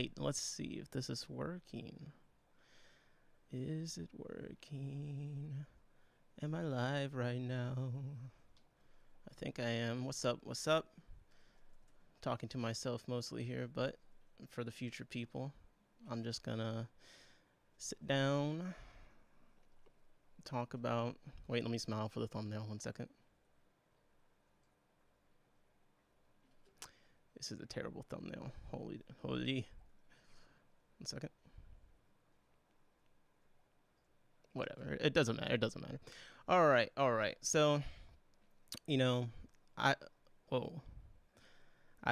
right, let's see if this is working. Is it working? Am I live right now? I think I am. What's up? What's up? Talking to myself mostly here, but for the future people, I'm just gonna sit down, talk about. Wait, let me smile for the thumbnail. 1 second. This is a terrible thumbnail. Holy. 1 second. Whatever. It doesn't matter. It doesn't matter. All right. All right. So, you know, I've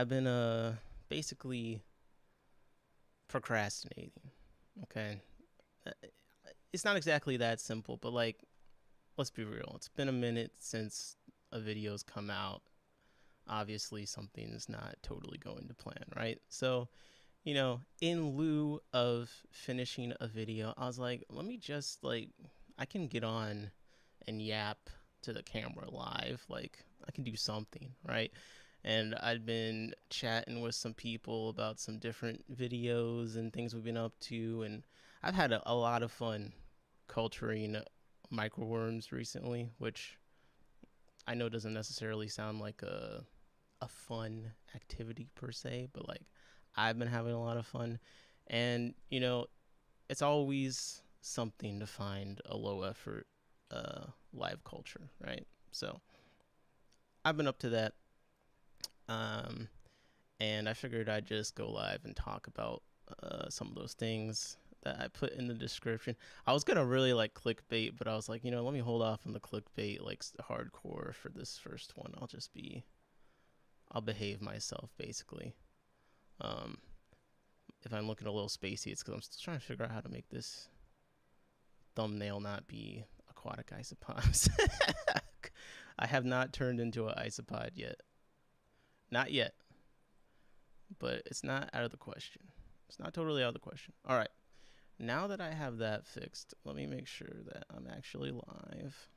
been basically procrastinating. Okay. It's not exactly that simple, but like, let's be real. It's been a minute since a video's come out. Obviously, something's not totally going to plan, right? So, you know, in lieu of finishing a video, I was like, let me just I can get on and yap to the camera live. Like, I can do something, right? And I'd been chatting with some people about some different videos and things we've been up to, and I've had a lot of fun culturing microworms recently, which I know doesn't necessarily sound like a fun activity per se, but like I've been having a lot of fun. And you know, it's always something to find a low effort live culture, right? So I've been up to that, and I figured I'd just go live and talk about some of those things that I put in the description. I was gonna really like clickbait, but I was like, you know, let me hold off on the clickbait like hardcore for this first one. I'll behave myself basically. If I'm looking a little spacey, it's because I'm still trying to figure out how to make this thumbnail not be aquatic isopods. I have not turned into an isopod yet. Not yet. But it's not out of the question. It's not totally out of the question. All right. Now that I have that fixed, let me make sure that I'm actually live.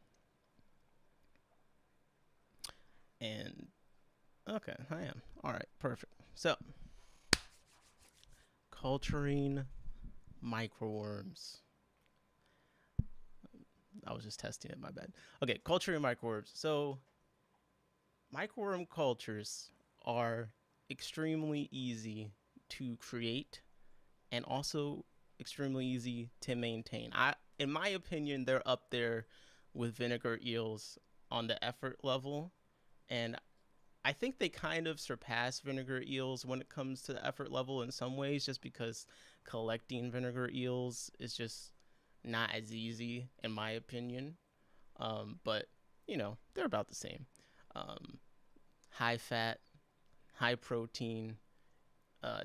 And okay, I am. All right, perfect. So, culturing microworms. I was just testing it, my bad. Okay, culturing microworms. So, microworm cultures are extremely easy to create and also extremely easy to maintain. In my opinion, they're up there with vinegar eels on the effort level, and I think they kind of surpass vinegar eels when it comes to the effort level in some ways, just because collecting vinegar eels is just not as easy, in my opinion. But, you know, they're about the same. High fat, high protein,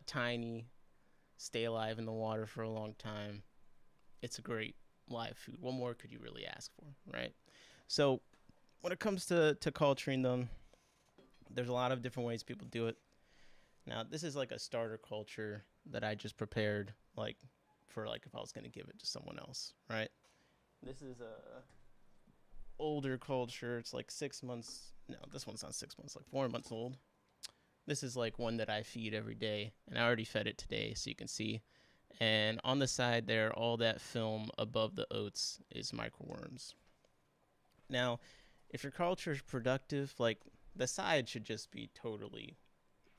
tiny, stay alive in the water for a long time. It's a great live food. What more could you really ask for, right? So when it comes to culturing them, there's a lot of different ways people do it. Now, this is like a starter culture that I just prepared, like, for like if I was going to give it to someone else, right? This is a older culture. It's like 6 months. No, this one's not 6 months, like 4 months old. This is like one that I feed every day, and I already fed it today, so you can see. And on the side there, all that film above the oats is microworms. Now, if your culture is productive, like, the side should just be totally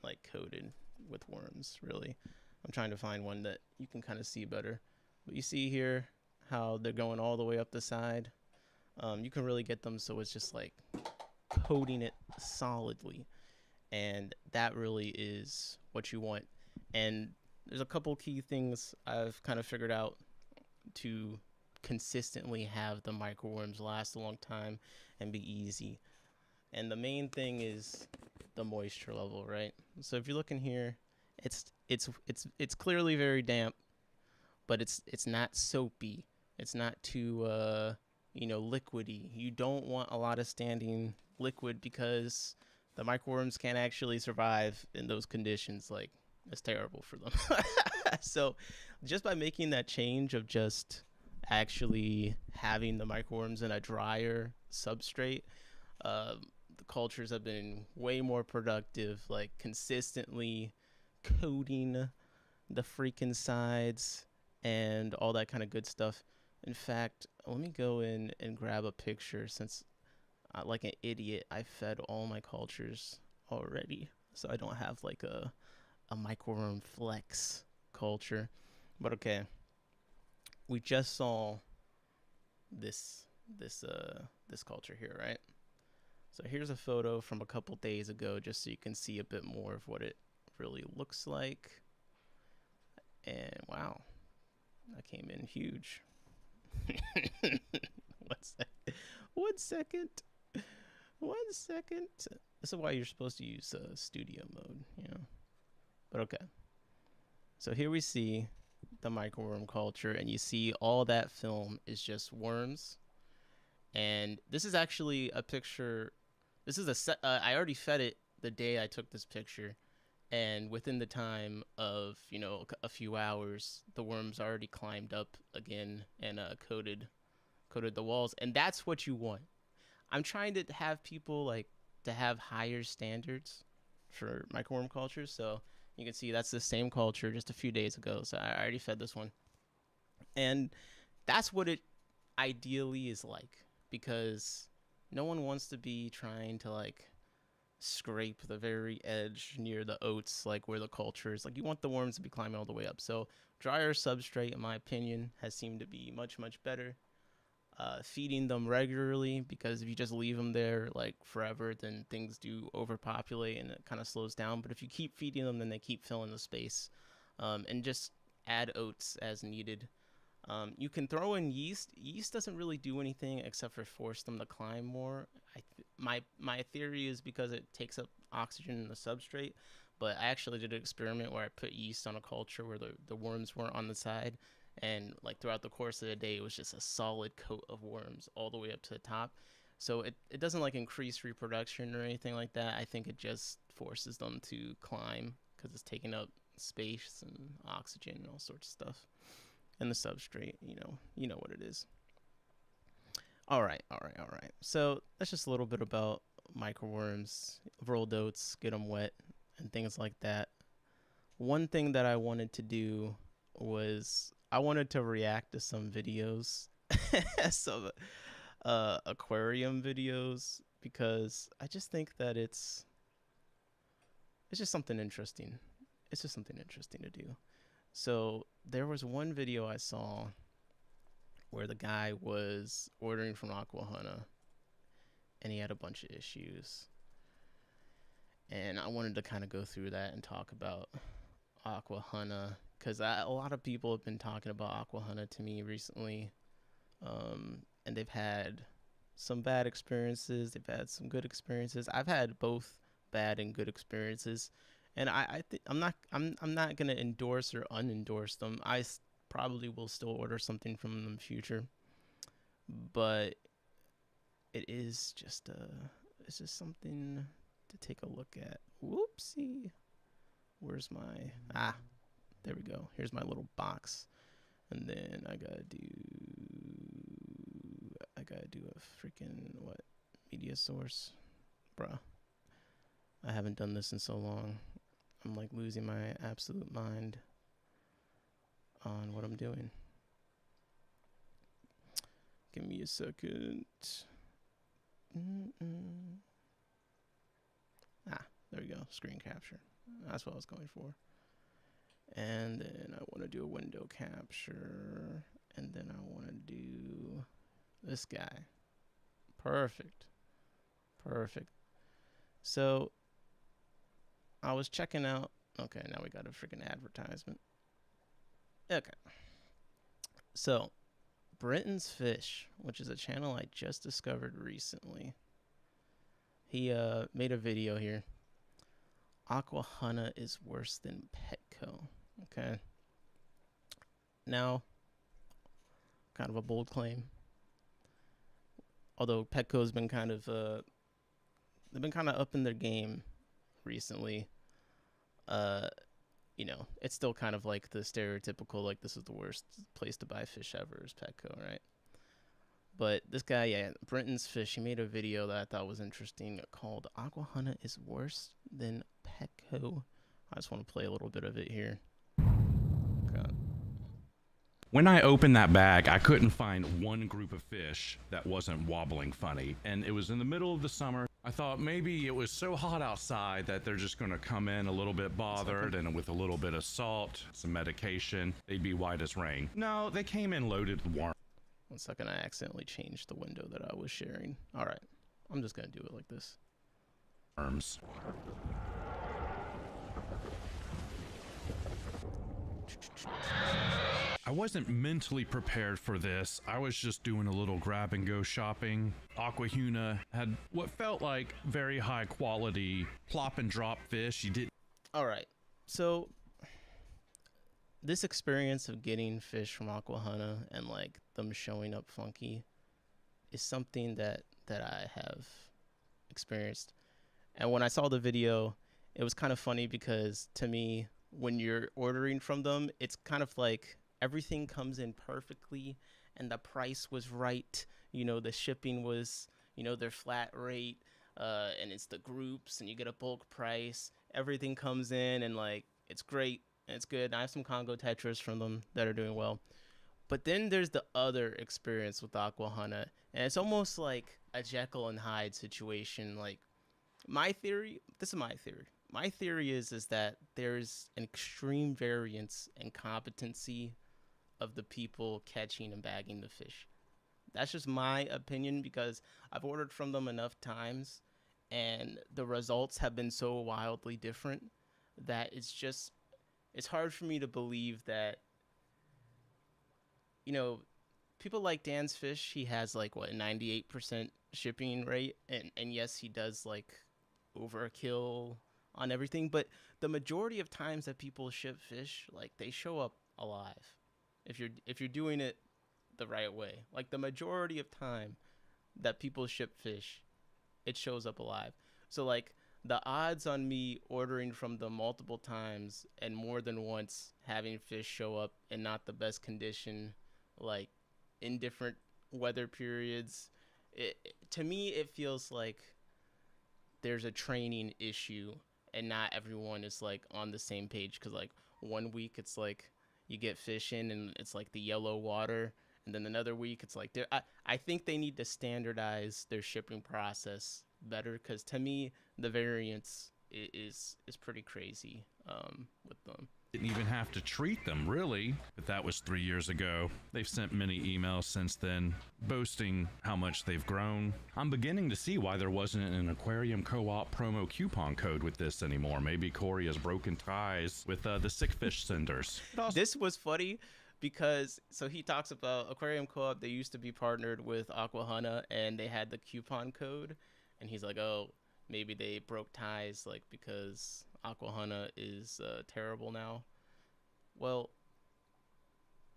like coated with worms, really. I'm trying to find one that you can kind of see better. But you see here how they're going all the way up the side. You can really get them so it's just like coating it solidly. And that really is what you want. And there's a couple key things I've kind of figured out to consistently have the microworms last a long time and be easy. And the main thing is the moisture level, right? So if you're looking here, it's clearly very damp, but it's not soapy. It's not too liquidy. You don't want a lot of standing liquid because the microworms can't actually survive in those conditions. Like, it's terrible for them. So just by making that change of just actually having the microworms in a drier substrate, the cultures have been way more productive, like consistently coating the freaking sides and all that kind of good stuff. In fact, let me go in and grab a picture since, like an idiot, I fed all my cultures already. So I don't have like a microworm flex culture. But okay, we just saw this culture here, right? So here's a photo from a couple days ago, just so you can see a bit more of what it really looks like. And wow, that came in huge. One second. This is why you're supposed to use studio mode, you know. But okay. So here we see the microworm culture, and you see all that film is just worms. And this is actually a picture. This is a set. I already fed it the day I took this picture, and within the time of a few hours, the worms already climbed up again and coated the walls. And that's what you want. I'm trying to have people like to have higher standards for microworm cultures. So you can see that's the same culture just a few days ago. So I already fed this one, and that's what it ideally is like, because no one wants to be trying to like scrape the very edge near the oats, like where the culture is. Like, you want the worms to be climbing all the way up. So drier substrate, in my opinion, has seemed to be much better. Feeding them regularly, because if you just leave them there like forever, then things do overpopulate and it kind of slows down. But if you keep feeding them, then they keep filling the space. And just add oats as needed. You can throw in yeast. Yeast doesn't really do anything except for force them to climb more. My theory is because it takes up oxygen in the substrate. But I actually did an experiment where I put yeast on a culture where the worms weren't on the side, and like throughout the course of the day, it was just a solid coat of worms all the way up to the top. So it doesn't like increase reproduction or anything like that. I think it just forces them to climb because it's taking up space and oxygen and all sorts of stuff. And the substrate, you know what it is. All right. So that's just a little bit about microworms, rolled oats, get them wet, and things like that. One thing that I wanted to do was I wanted to react to some videos, some aquarium videos, because I just think that it's just something interesting. It's just something interesting to do. So there was one video I saw where the guy was ordering from Aquahuna, and he had a bunch of issues. And I wanted to kind of go through that and talk about Aquahuna, because a lot of people have been talking about Aquahuna to me recently, and they've had some bad experiences. They've had some good experiences. I've had both bad and good experiences, and I'm not gonna endorse or unendorse them. Probably will still order something from them in the future, but it's just something to take a look at. Whoopsie. Where's my there we go. Here's my little box. And then I gotta do a freaking media source. Bruh. I haven't done this in so long. I'm like losing my absolute mind on what I'm doing. Give me a second. There we go. Screen capture. That's what I was going for. And then I want to do a window capture. And then I want to do this guy. Perfect. So I was checking out. Okay, now we got a freaking advertisement. Okay. So Brenton's Fish, which is a channel I just discovered recently, he made a video here. Aquahuna is worse than Petco. Okay. Now, kind of a bold claim. Although Petco's been kind of they've been kind of up in their game recently. It's still kind of like the stereotypical, like, this is the worst place to buy fish ever is Petco, right? But this guy, Brenton's Fish, he made a video that I thought was interesting called Aquahuna is Worse Than Petco. I just want to play a little bit of it here. When I opened that bag, I couldn't find one group of fish that wasn't wobbling funny. And it was in the middle of the summer. I thought maybe it was so hot outside that they're just gonna come in a little bit bothered, and with a little bit of salt, some medication, they'd be white as rain. No, they came in loaded with worms. 1 second, I accidentally changed the window that I was sharing. All right, I'm just gonna do it like this. I wasn't mentally prepared for this. I was just doing a little grab and go shopping. Aquahuna had what felt like very high quality plop and drop fish. All right, so this experience of getting fish from Aquahuna and like them showing up funky is something that I have experienced. And when I saw the video, it was kind of funny because to me, when you're ordering from them, it's kind of like everything comes in perfectly and the price was right. You know, the shipping was, you know, their flat rate, and it's the groups and you get a bulk price. Everything comes in and like, it's great and it's good. And I have some Congo Tetras from them that are doing well. But then there's the other experience with Aquahuna, and it's almost like a Jekyll and Hyde situation. Like my theory is that there's an extreme variance in competency of the people catching and bagging the fish. That's just my opinion because I've ordered from them enough times and the results have been so wildly different that it's hard for me to believe that, you know, people like Dan's Fish, he has like what, 98% shipping rate, and yes, he does like overkill on everything, but the majority of times that people ship fish, like they show up alive if you're doing it the right way. Like the majority of time that people ship fish, it shows up alive. So like the odds on me ordering from them multiple times and more than once having fish show up in not the best condition, like in different weather periods, to me it feels like there's a training issue and not everyone is like on the same page. Because like 1 week it's like you get fish in and it's like the yellow water, and then another week it's like I think they need to standardize their shipping process better, because to me the variance is pretty crazy with them. Didn't even have to treat them, really. But that was 3 years ago. They've sent many emails since then, boasting how much they've grown. I'm beginning to see why there wasn't an aquarium co-op promo coupon code with this anymore. Maybe Corey has broken ties with the sick fish senders. This was funny because, so he talks about Aquarium Co-op, they used to be partnered with Aquahuna and they had the coupon code, and he's like, oh, maybe they broke ties like because Aquahuna is terrible now. Well,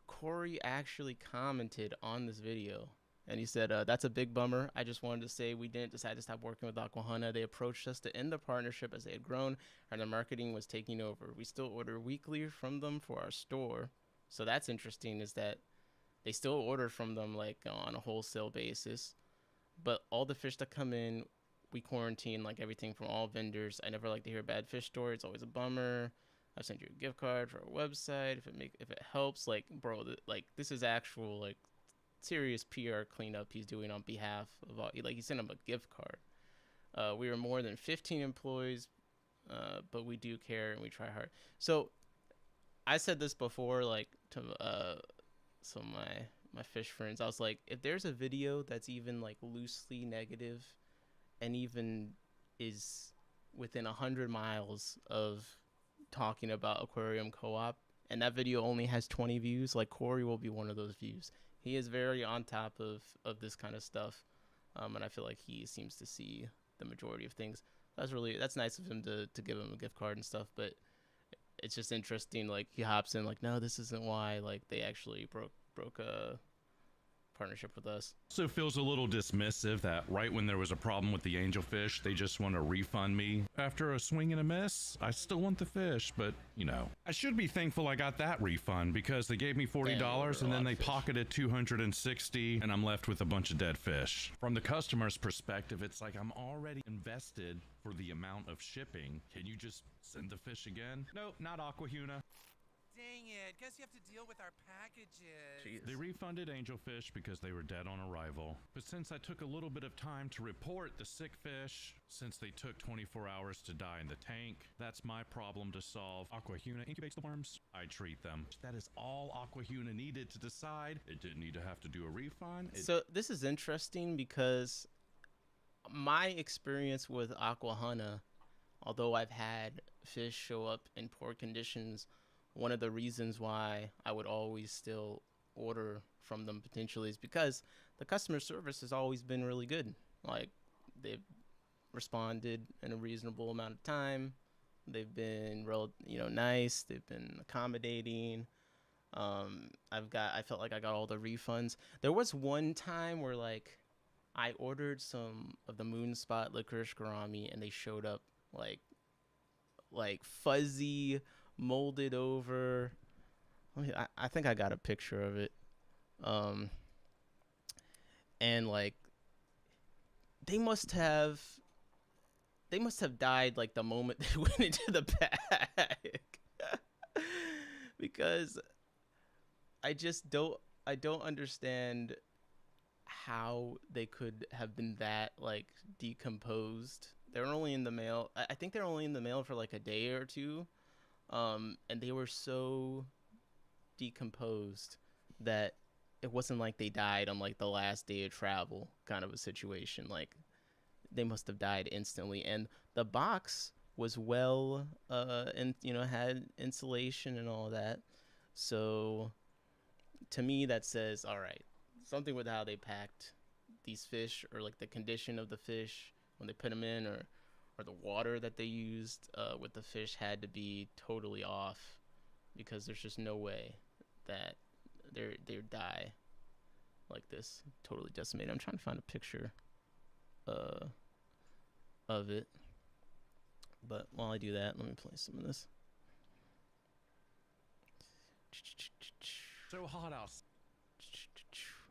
Corey actually commented on this video and he said, that's a big bummer. I just wanted to say we didn't decide to stop working with Aquahuna. They approached us to end the partnership as they had grown and their marketing was taking over. We still order weekly from them for our store. So that's interesting, is that they still order from them like on a wholesale basis, but all the fish that come in, we quarantine like everything from all vendors. I never like to hear a bad fish story. It's always a bummer. I've sent you a gift card for our website if it helps. Like, bro, like this is actual like serious PR cleanup he's doing on behalf of all. Like he sent him a gift card. We are more than 15 employees, but we do care and we try hard. So I said this before, like to some of my fish friends. I was like, if there's a video that's even like loosely negative and even is within 100 miles of talking about Aquarium Co-op, and that video only has 20 views, like Corey will be one of those views. He is very on top of this kind of stuff, and I feel like he seems to see the majority of things. That's nice of him to give him a gift card and stuff, but it's just interesting, like he hops in like, no, this isn't why, like they actually broke a partnership with us. Also feels a little dismissive that right when there was a problem with the angelfish, they just want to refund me. After a swing and a miss, I still want the fish, but you know, I should be thankful I got that refund because they gave me $40 and then they pocketed $260 and I'm left with a bunch of dead fish. From the customer's perspective, it's like I'm already invested for the amount of shipping. Can you just send the fish again? Nope, not Aquahuna. Dang it. Guess you have to deal with our packages. Jeez. They refunded angelfish because they were dead on arrival. But since I took a little bit of time to report the sick fish, since they took 24 hours to die in the tank, that's my problem to solve. Aquahuna incubates the worms. I treat them. That is all Aquahuna needed to decide. It didn't need to have to do a refund. So this is interesting because my experience with Aquahuna, although I've had fish show up in poor conditions, one of the reasons why I would always still order from them potentially is because the customer service has always been really good. Like, they've responded in a reasonable amount of time. They've been nice. They've been accommodating. I felt like I got all the refunds. There was one time where like I ordered some of the Moonspot licorice gourami and they showed up like fuzzy, molded over. I think I got a picture of it. And like they must have died like the moment they went into the bag. Because I don't understand how they could have been that like decomposed. They were only in the mail. I think they're only in the mail for like a day or two. And they were so decomposed that it wasn't like they died on like the last day of travel kind of a situation. Like they must have died instantly. And the box was and had insulation and all that. So to me that says, all right, something with how they packed these fish, or like the condition of the fish when they put them in, or the water that they used with the fish had to be totally off, because there's just no way that they die like this, totally decimated. I'm trying to find a picture of it, but while I do that, let me play some of this. So hot out.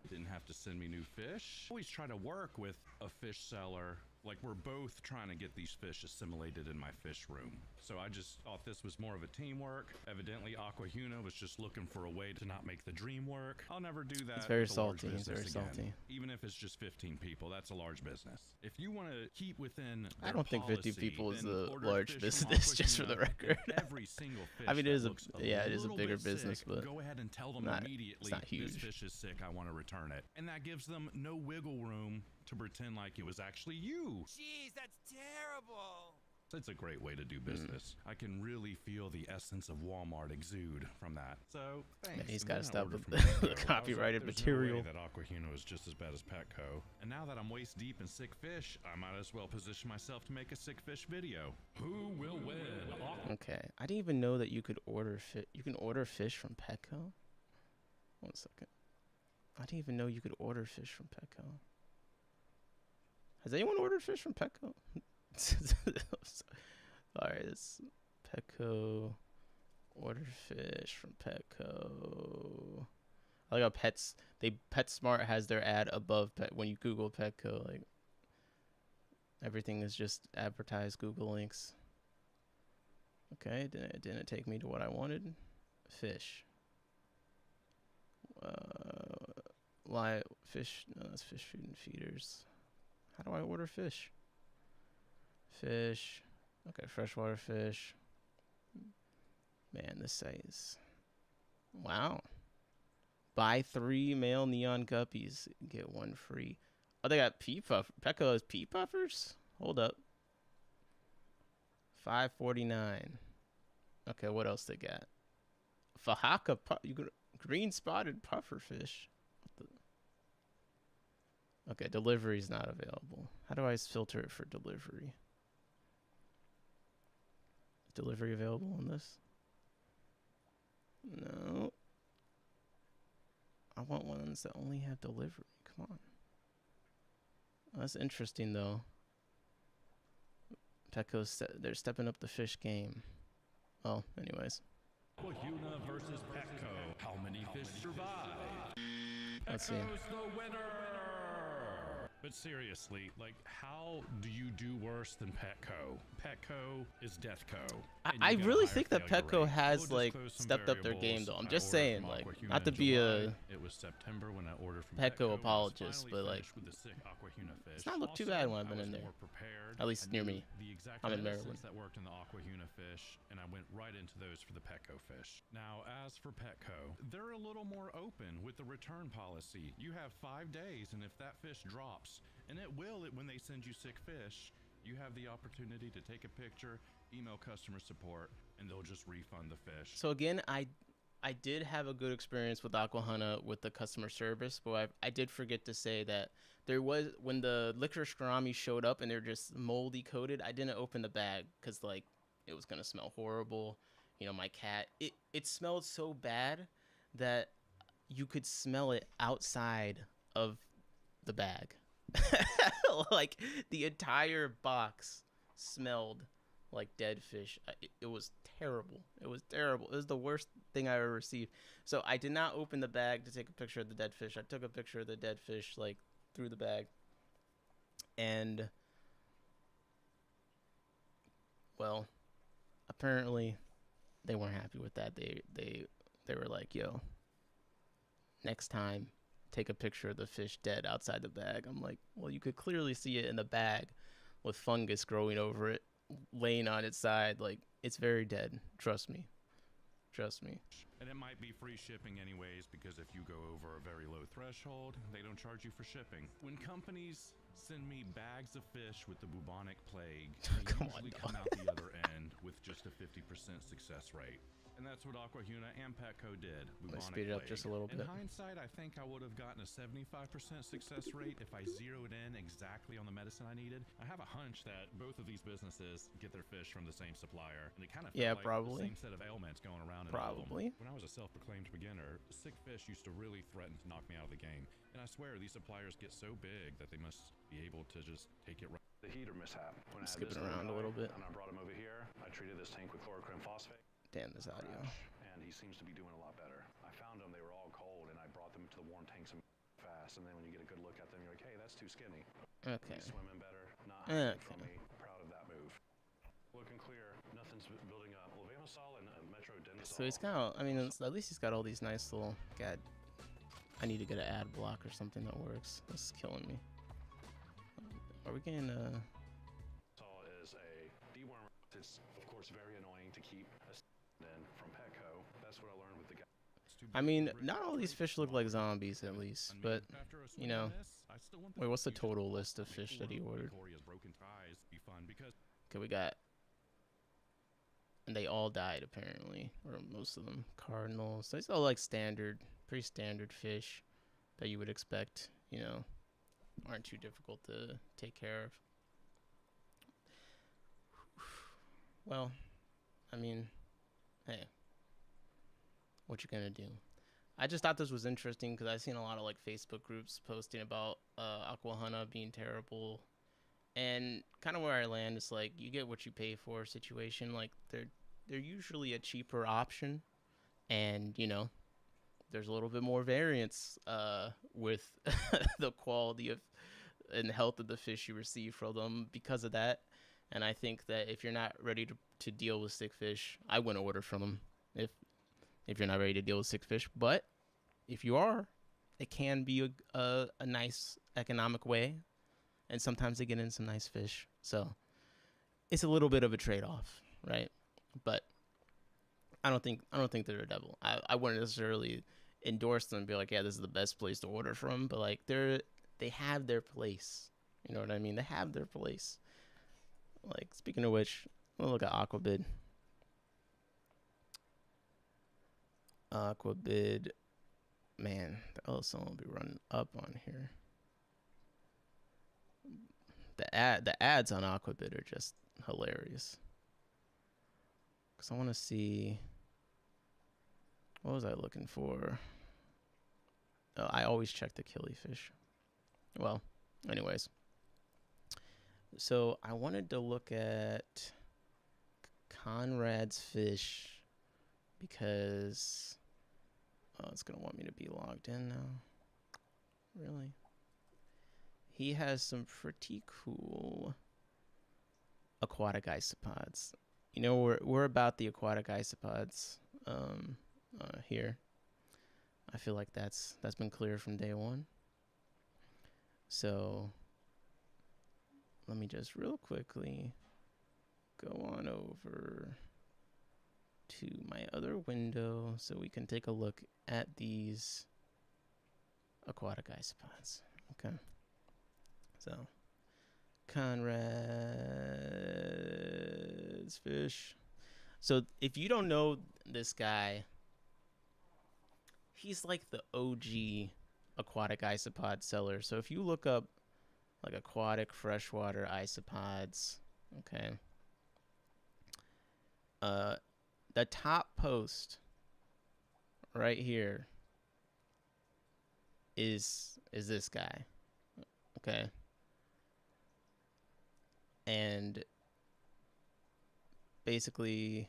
Didn't have to send me new fish. Always try to work with a fish seller. Like, we're both trying to get these fish assimilated in my fish room. So I just thought this was more of a teamwork. Evidently, Aquahuna was just looking for a way to not make the dream work. I'll never do that. It's very with a large salty. It's very business again. salty. Even if it's just 15 people, that's a large business. If you want to keep within I don't think 50 people is then a order large fish business, from just for the Aquahuna, record. and every single fish I mean, it that is looks it is a little bigger bit business, sick, but go ahead and tell them immediately, it's not this huge. fish is sick, I want to return it. And that gives them no wiggle room to pretend like it was actually you. Jeez, that's terrible. It's a great way to do business. I can really feel the essence of Walmart exude from that. So, thanks. Man, he's And got to then I stop ordered with from the Petco. I was like, copyrighted "There's material." No way that Aquahuna was just as bad as Petco. And now that I'm waist deep in sick fish, I might as well position myself to make a sick fish video. Who will win? Okay, I didn't even know that you could order fish. You can order fish from Petco. 1 second. I didn't even know you could order fish from Petco. Has anyone ordered fish from Petco? All right, it's Petco. Order fish from Petco. I like how PetSmart has their ad above when you Google Petco. Like, everything is just advertised Google links. Okay, it didn't take me to what I wanted. Fish. Live fish. No, that's fish food and feeders. How do I order fish? Fish. Okay, freshwater fish. Man, this site is... Wow. Buy 3 male neon guppies, get 1 free. Oh, they got pea puff. Petco has pea puffers? Hold up. $5.49. Okay, what else they got? Fahaka green spotted puffer fish. Okay, delivery's not available. How do I filter it for delivery? Is delivery available on this? No. I want ones that only have delivery. Come on. Oh, that's interesting, though. Petco's they're stepping up the fish game. Oh, anyways. Aquahuna versus Petco. How many fish survive? Let's see. Petco's the winner. But seriously, like, how do you do worse than Petco? Petco is Deathco. I really think that Petco has like stepped up their game though. I'm just saying, like, not to be a it was September when I ordered from Petco apologist, but like, with the sick Aquahuna fish. it's not looked too bad when I've been in there. At least near me. The exact I'm in Maryland. that worked in the Aquahuna fish, and I went right into those for the Petco fish. Now, as for Petco, they're a little more open with the return policy. You have 5 days, and if that fish drops, and it will when they send you sick fish, you have the opportunity to take a picture, email customer support, and they'll just refund the fish. So again, I did have a good experience with Aquahuna with the customer service, but I did forget to say that there was, when the licorice gourami showed up and they're just moldy coated, I didn't open the bag because like it was gonna smell horrible. You know, my cat, it smelled so bad that you could smell it outside of the bag. Like the entire box smelled like dead fish. It was terrible. It was terrible. It was the worst thing I ever received. So I did not open the bag to take a picture of the dead fish. I took a picture of the dead fish like through the bag, and well, apparently they weren't happy with that. They were like, yo, next time take a picture of the fish dead outside the bag. I'm like, well, you could clearly see it in the bag with fungus growing over it, laying on its side. Like, it's very dead. Trust me. Trust me. And it might be free shipping anyways, because if you go over a very low threshold, they don't charge you for shipping. When companies send me bags of fish with the bubonic plague, they usually come out the other end with just a 50% success rate. And that's what Aquahuna and Petco did. Let's speed it up just a little bit. In hindsight, I think I would have gotten a 75% success rate if I zeroed in exactly on the medicine I needed. I have a hunch that both of these businesses get their fish from the same supplier, and they kind of feel like probably the same set of ailments going around. Probably. When I was a self-proclaimed beginner, sick fish used to really threaten to knock me out of the game. And I swear, these suppliers get so big that they must be able to just take it right. The heater mishap. When I'm skipping around a little bit. And I brought him over here. I treated this tank with chloroquine phosphate. Damn, this audio. And he seems to be doing a lot better. I found them, they were all cold, and I brought them to the warm tanks and fast. And then when you get a good look at them, you're like, hey, that's too skinny. Okay. He's swimming better. Not hiding from me. Proud of that move. Looking clear. Nothing's building up. Levamisol and Metro Dennisol. So he's got, I mean, at least he's got all these nice little, God, I need to get an ad block or something that works. This is killing me. Are we getting, is a dewormer. It's, of course, very annoying to keep in from Petco. That's what I learned with the guy. I mean, not all these fish look like zombies at least, but, you know. Wait, what's the total list of fish that he ordered? Okay, we got, and they all died apparently, or most of them. Cardinals. These all like standard, pretty standard fish that you would expect, you know, aren't too difficult to take care of. Well, I mean, hey, what you gonna do? I just thought this was interesting because I've seen a lot of like Facebook groups posting about Aquahuna being terrible, and kind of where I land is like you get what you pay for situation. Like they're usually a cheaper option, and you know, there's a little bit more variance with the quality of and health of the fish you receive from them because of that. And I think that if you're not ready to deal with sick fish, I wouldn't order from them if you're not ready to deal with sick fish. But if you are, it can be a nice economic way, and sometimes they get in some nice fish. So it's a little bit of a trade-off, right? But I don't think they're a devil. I wouldn't necessarily endorse them and be like, yeah, this is the best place to order from. But like they have their place. You know what I mean? They have their place. Like, speaking of which, we'll look at Aquabid. Aquabid, man, the LSL will be running up on here. The ads on Aquabid are just hilarious. Cause I want to see, what was I looking for? Oh, I always check the killifish. Well, anyways. So I wanted to look at Conrad's fish because it's going to want me to be logged in now. Really? he has some pretty cool aquatic isopods. You know, we're about the aquatic isopods here. I feel like that's been clear from day one. So let me just real quickly go on over to my other window so we can take a look at these aquatic isopods. Okay. So Conrad's fish. So if you don't know this guy, he's like the OG aquatic isopod seller. So if you look up like aquatic freshwater isopods, okay, the top post right here is this guy, okay, and basically,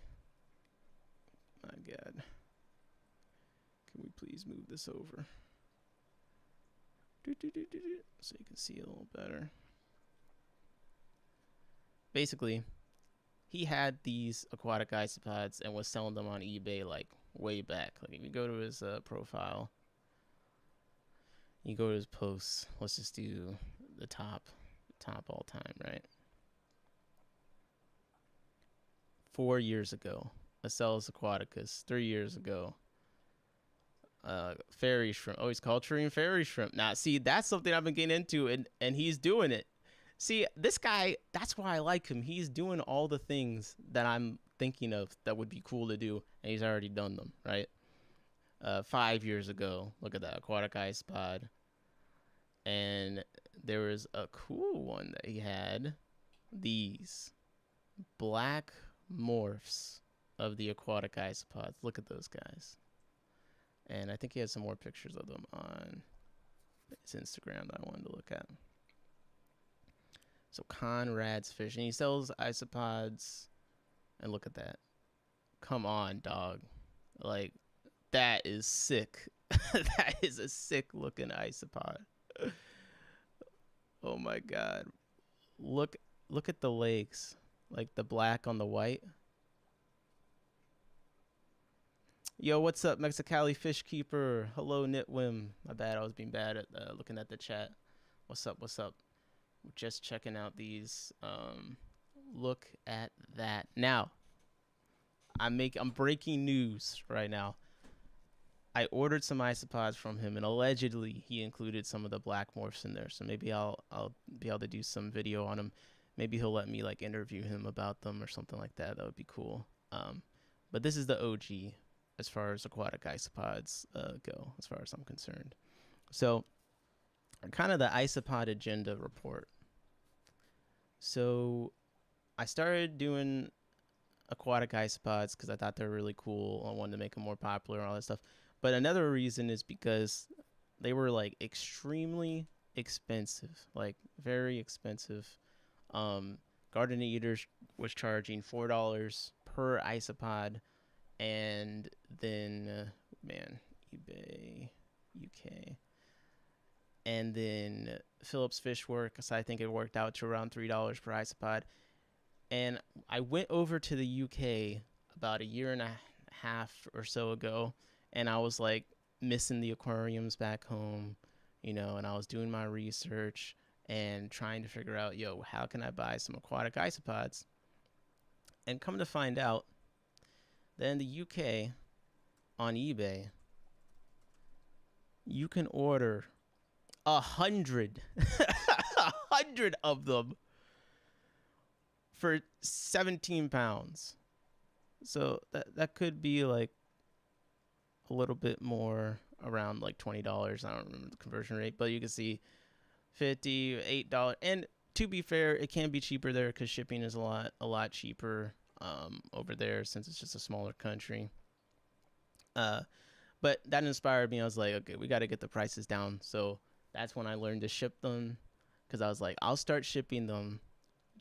my God, can we please move this over so you can see a little better? Basically, he had these aquatic isopods and was selling them on eBay like way back. Like if you go to his profile, you go to his posts. Let's just do the top all time, right? 4 years ago, Acellus aquaticus. 3 years ago, fairy shrimp. Oh, he's culturing fairy shrimp. Now, see, that's something I've been getting into, and he's doing it. See, this guy, that's why I like him. He's doing all the things that I'm thinking of that would be cool to do, and he's already done them, right? 5 years ago, look at that, aquatic isopod. And there was a cool one that he had. These black morphs of the aquatic isopods. Look at those guys. And I think he has some more pictures of them on his Instagram that I wanted to look at. So Conrad's Fish. And he sells isopods. And look at that. Come on, dog. Like, that is sick. That is a sick looking isopod. Oh my God. Look at the legs. Like the black on the white. Yo, what's up, Mexicali Fish Keeper? Hello, Nitwim. My bad, I was being bad at looking at the chat. What's up? Just checking out these. Look at that. Now, I'm breaking news right now. I ordered some isopods from him, and allegedly he included some of the black morphs in there. So maybe I'll be able to do some video on him. Maybe he'll let me like interview him about them or something like that. That would be cool. But this is the OG as far as aquatic isopods go, as far as I'm concerned. So, kind of the isopod agenda report. So, I started doing aquatic isopods because I thought they were really cool. I wanted to make them more popular and all that stuff. But another reason is because they were like extremely expensive, like very expensive. Garden Eaters was charging $4 per isopod. And then, eBay UK. And then Phillips Fish Works, I think it worked out to around $3 per isopod. And I went over to the UK about a year and a half or so ago, and I was like missing the aquariums back home, you know, and I was doing my research and trying to figure out, how can I buy some aquatic isopods? And come to find out, then the UK on eBay, you can order 100 of them for 17 pounds. So that could be like a little bit more, around like $20. I don't remember the conversion rate, but you can see $58. And to be fair, it can be cheaper there because shipping is a lot cheaper over there since it's just a smaller country. But that inspired me. I was like, okay, we got to get the prices down. So that's when I learned to ship them, because I was like, I'll start shipping them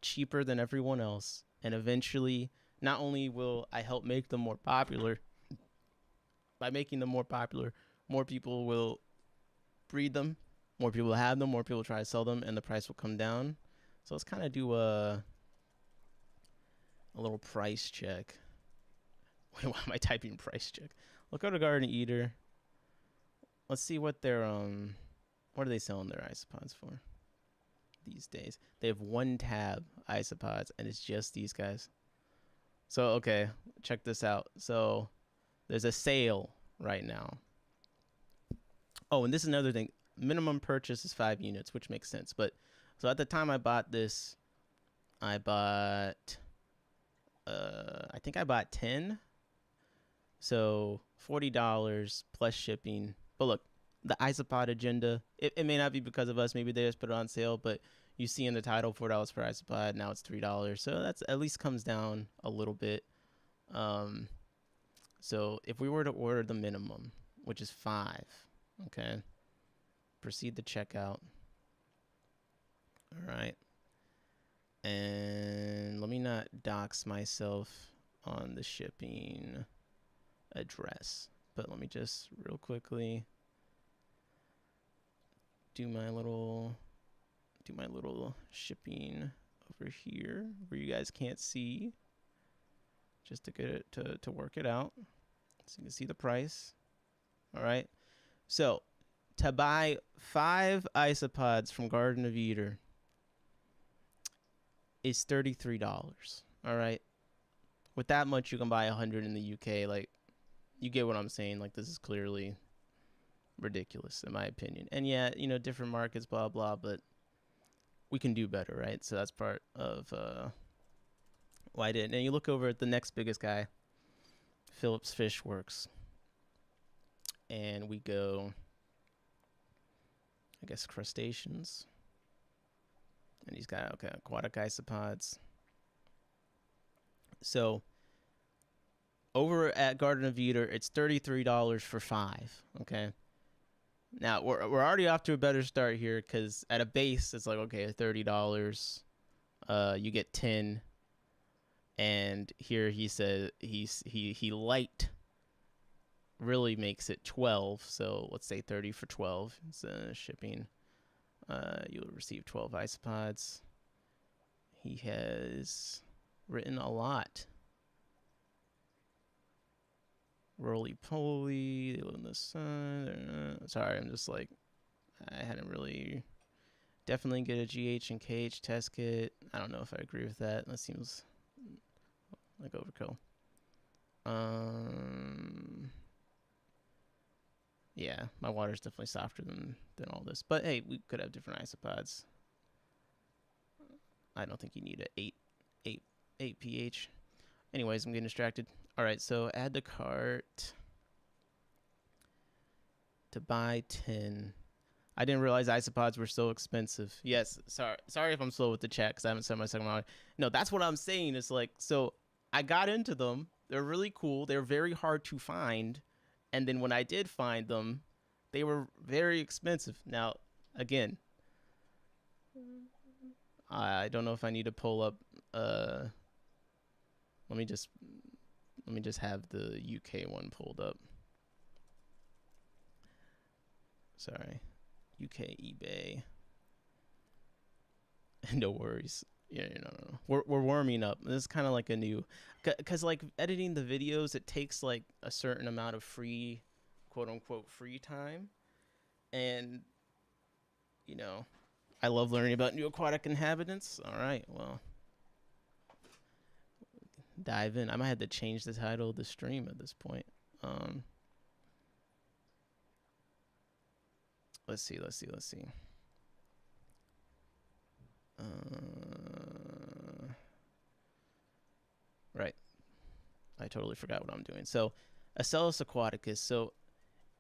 cheaper than everyone else, and eventually not only will I help make them more popular, by making them more popular, more people will breed them more people have them, more people try to sell them, and the price will come down. So let's kind of do a little price check. Wait, why am I typing price check? Look go to Garden Eater. Let's see what they're what are they selling their isopods for these days? They have 1 tab isopods, and it's just these guys. So okay, check this out. So there's a sale right now. Oh, and this is another thing. Minimum purchase is 5 units, which makes sense. But so at the time I bought this, I bought I think I bought 10. So $40 plus shipping. But look, the isopod agenda, it may not be because of us. Maybe they just put it on sale, but you see in the title $4 per isopod. Now it's $3. So that's at least comes down a little bit. So if we were to order the minimum, which is 5, okay, proceed to checkout. All right. And let me not dox myself on the shipping address, but let me just real quickly do my little shipping over here where you guys can't see, just to get it to work it out so you can see the price. All right, so to buy 5 isopods from Garden of Eater is $33. All right, with that much you can buy 100 in the UK. Like, you get what I'm saying. Like, this is clearly ridiculous in my opinion. And yeah, you know, different markets, blah blah, but we can do better, right? So that's part of why I did. And you look over at the next biggest guy, Phillips Fish Works, and we go, I guess, crustaceans, and he's got, okay, aquatic isopods. So over at Garden of Eater, it's $33 for 5. Okay. Now we're already off to a better start here, because at a base it's like, okay, $30, you get 10, and here he says he light really makes it 12. So let's say 30 for 12. It's shipping. You'll receive 12 isopods. He has written a lot. Roly-poly, they live in the sun. Sorry, I'm just like, I hadn't really. Definitely get a GH and KH test kit. I don't know if I agree with that. That seems like overkill. Yeah, my water's definitely softer than all this. But hey, we could have different isopods. I don't think you need a 8 pH. Anyways, I'm getting distracted. All right, so add to cart to buy 10. I didn't realize isopods were so expensive. Yes, sorry if I'm slow with the chat because I haven't said my second one. No, that's what I'm saying. It's like, so I got into them. They're really cool. They're very hard to find. And then when I did find them, they were very expensive. Now, again, I don't know if I need to pull up. Let me just have the UK one pulled up. Sorry, UK eBay. No worries. Yeah, no. We're warming up. This is kind of like a new, cause like editing the videos, it takes like a certain amount of free, quote unquote, free time, and you know, I love learning about new aquatic inhabitants. All right, well, dive in. I might have to change the title of the stream at this point. Let's see. Right. I totally forgot what I'm doing. So, Acellus aquaticus. So,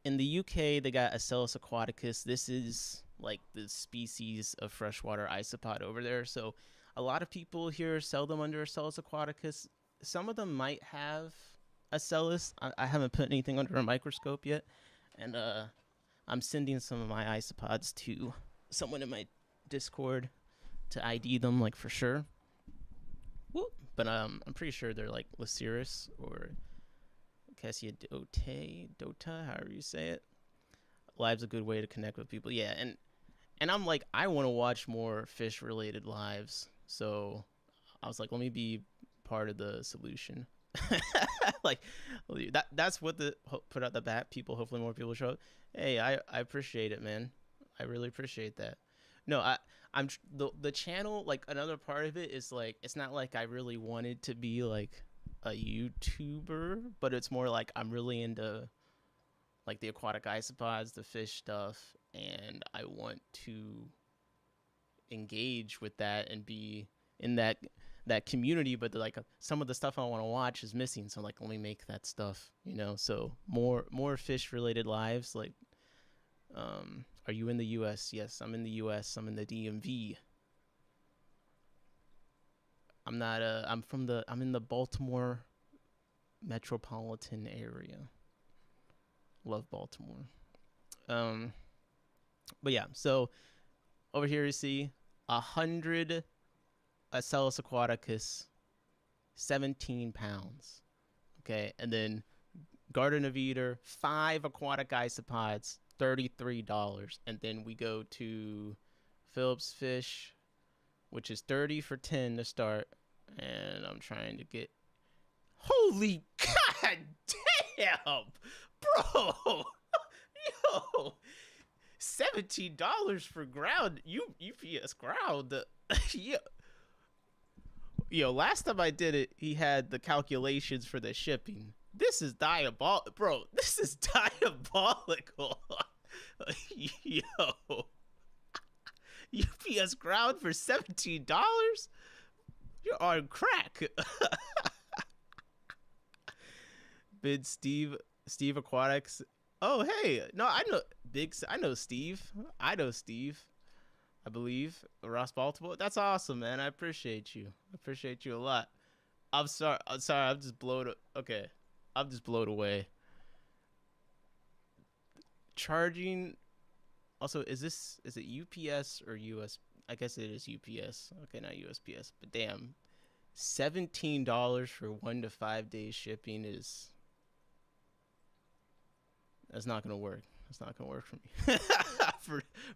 in the UK, they got Acellus aquaticus. This is like the species of freshwater isopod over there. So, a lot of people here sell them under Acellus aquaticus. Some of them might have Acellus. I haven't put anything under a microscope yet. And I'm sending some of my isopods to someone in my Discord to ID them, like, for sure. Whoop. But I'm pretty sure they're like Laceris or Cassia Dota, however you say it. Live's a good way to connect with people. Yeah, and And I'm like, I want to watch more fish related lives. So I was like, let me be part of the solution. Like that's what the put out the bat. People, hopefully more people show up. Hey, I appreciate it, man. I really appreciate that. No, I'm the channel, like another part of it is like, it's not like I really wanted to be like a YouTuber, but it's more like I'm really into like the aquatic isopods, the fish stuff, and I want to engage with that and be in that community. But like some of the stuff I want to watch is missing, so like let me make that stuff, you know. So more fish related lives. Like, are you in the U.S.? Yes, I'm in the U.S. I'm in the DMV. I'm not. I'm in the Baltimore metropolitan area. Love Baltimore. But yeah. So over here you see 100 Acellus aquaticus, 17 pounds. Okay, and then Garden of Eden, 5 aquatic isopods, $33. And then we go to Phillips Fish, which is 30 for 10 to start. And I'm trying to get. Holy god damn! Bro! Yo! $17 for ground. UPS ground. Yo. Yo, last time I did it, he had the calculations for the shipping. This is diabolical. Bro, this is diabolical. Yo. UPS ground for $17? You're on crack. Bid Steve Aquatics. Oh, hey. No, I know Steve. I believe Ross Baltimore. That's awesome, man. I appreciate you. I appreciate you a lot. I'm sorry. I'm just blown. Okay, I'm just blown away. Charging. Also, is it UPS or US? I guess it is UPS. Okay, not USPS. But damn, $17 for 1 to 5 days shipping is. That's not gonna work. That's not gonna work for me.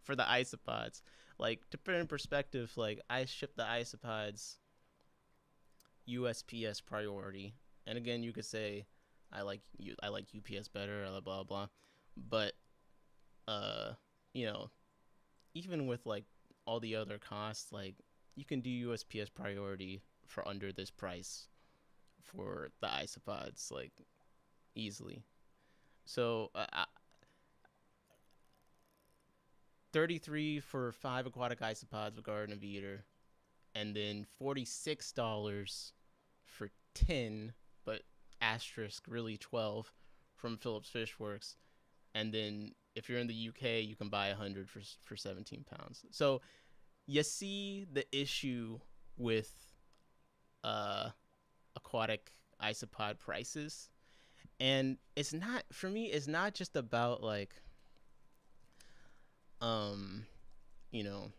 for the isopods. Like, to put it in perspective, like I ship the isopods USPS priority, and again, you could say I like UPS better, blah blah blah, but you know, even with like all the other costs, like you can do USPS priority for under this price for the isopods, like easily. So 33 for 5 aquatic isopods with Garden of Eden, and then $46 for 10, but asterisk really 12 from Phillips Fish Works. And then if you're in the UK, you can buy 100 for 17 pounds. So you see the issue with aquatic isopod prices. And it's not, for me, it's not just about like, you know,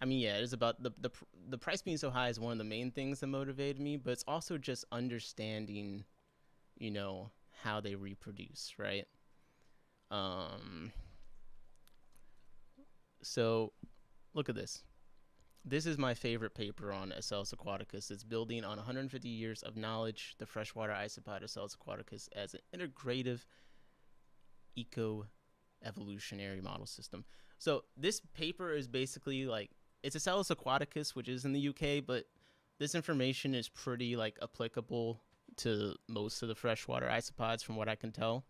I mean, yeah, it is about the price being so high is one of the main things that motivated me, but it's also just understanding, you know, how they reproduce, right? So look at this. This is my favorite paper on Acellus aquaticus. It's building on 150 years of knowledge, the freshwater isopod Acellus aquaticus as an integrative eco-evolutionary model system. So this paper is basically like, it's Acellus aquaticus, which is in the UK, but this information is pretty like applicable to most of the freshwater isopods from what I can tell.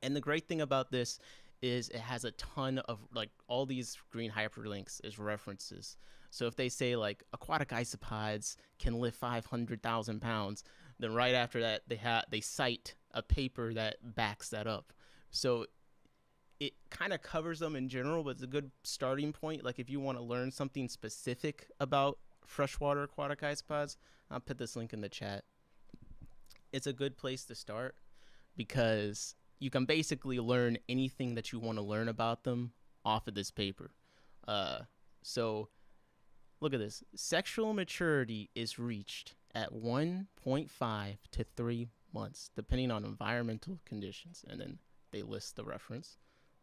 And the great thing about this is it has a ton of like all these green hyperlinks as references. So if they say like aquatic isopods can lift 500,000 pounds, then right after that they cite a paper that backs that up. So it kind of covers them in general, but it's a good starting point. Like if you want to learn something specific about freshwater aquatic isopods, I'll put this link in the chat. It's a good place to start because you can basically learn anything that you want to learn about them off of this paper. So look at this. Sexual maturity is reached at 1.5 to 3 months, depending on environmental conditions. And then they list the reference.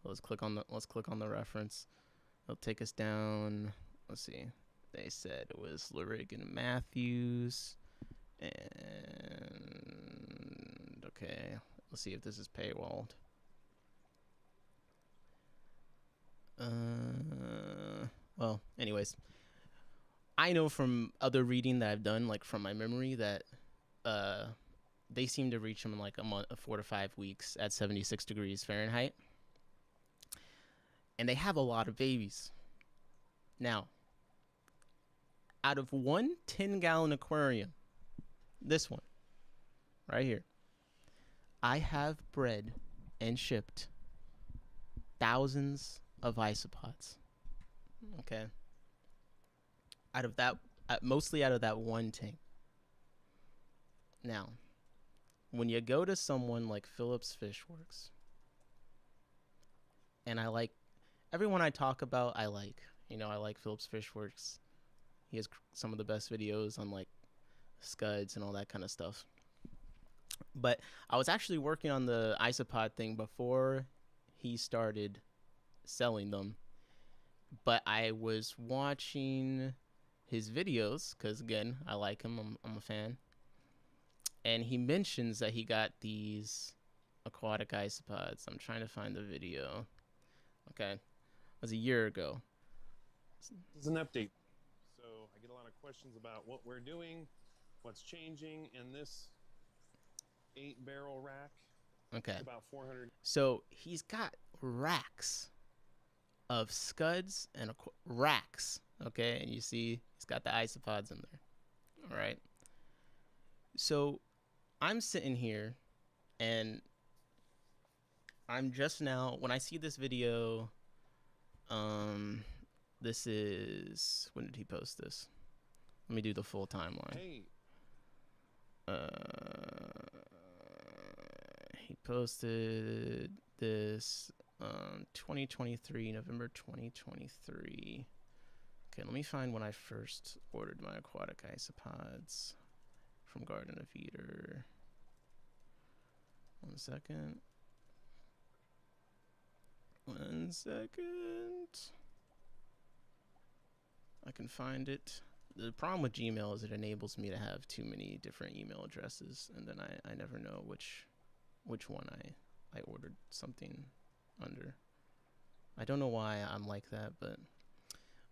Let's click on the reference. It'll take us down. Let's see. They said it was Lurig and Matthews. And okay, let's see if this is paywalled. Well, anyways, I know from other reading that I've done, like from my memory, that they seem to reach them in like a month, 4 to 5 weeks at 76 degrees Fahrenheit, and they have a lot of babies. Now, out of one 10-gallon aquarium, this one right here, I have bred and shipped thousands of isopods. Okay. Out of that, mostly out of that one tank. Now, when you go to someone like Phillips Fishworks, and I like everyone I talk about, I like Phillips Fishworks. He has some of the best videos on like scuds and all that kind of stuff. But I was actually working on the isopod thing before he started selling them. But I was watching his videos because, again, I like him. I'm a fan. And he mentions that he got these aquatic isopods. I'm trying to find the video. Okay. It was a year ago. This is an update. So I get a lot of questions about what we're doing, what's changing, and this 8-barrel rack. Okay. About 400. So he's got racks of scuds and racks. Okay. And you see he's got the isopods in there. All right. So I'm sitting here and I'm just now, when I see this video, this is, when did he post this? Let me do the full timeline. Hey. He posted this 2023, November 2023. Okay, let me find when I first ordered my aquatic isopods from Garden of Eater. 1 second. 1 second. I can find it. The problem with Gmail is it enables me to have too many different email addresses, and then I never know which one I ordered something under. I don't know why I'm like that, but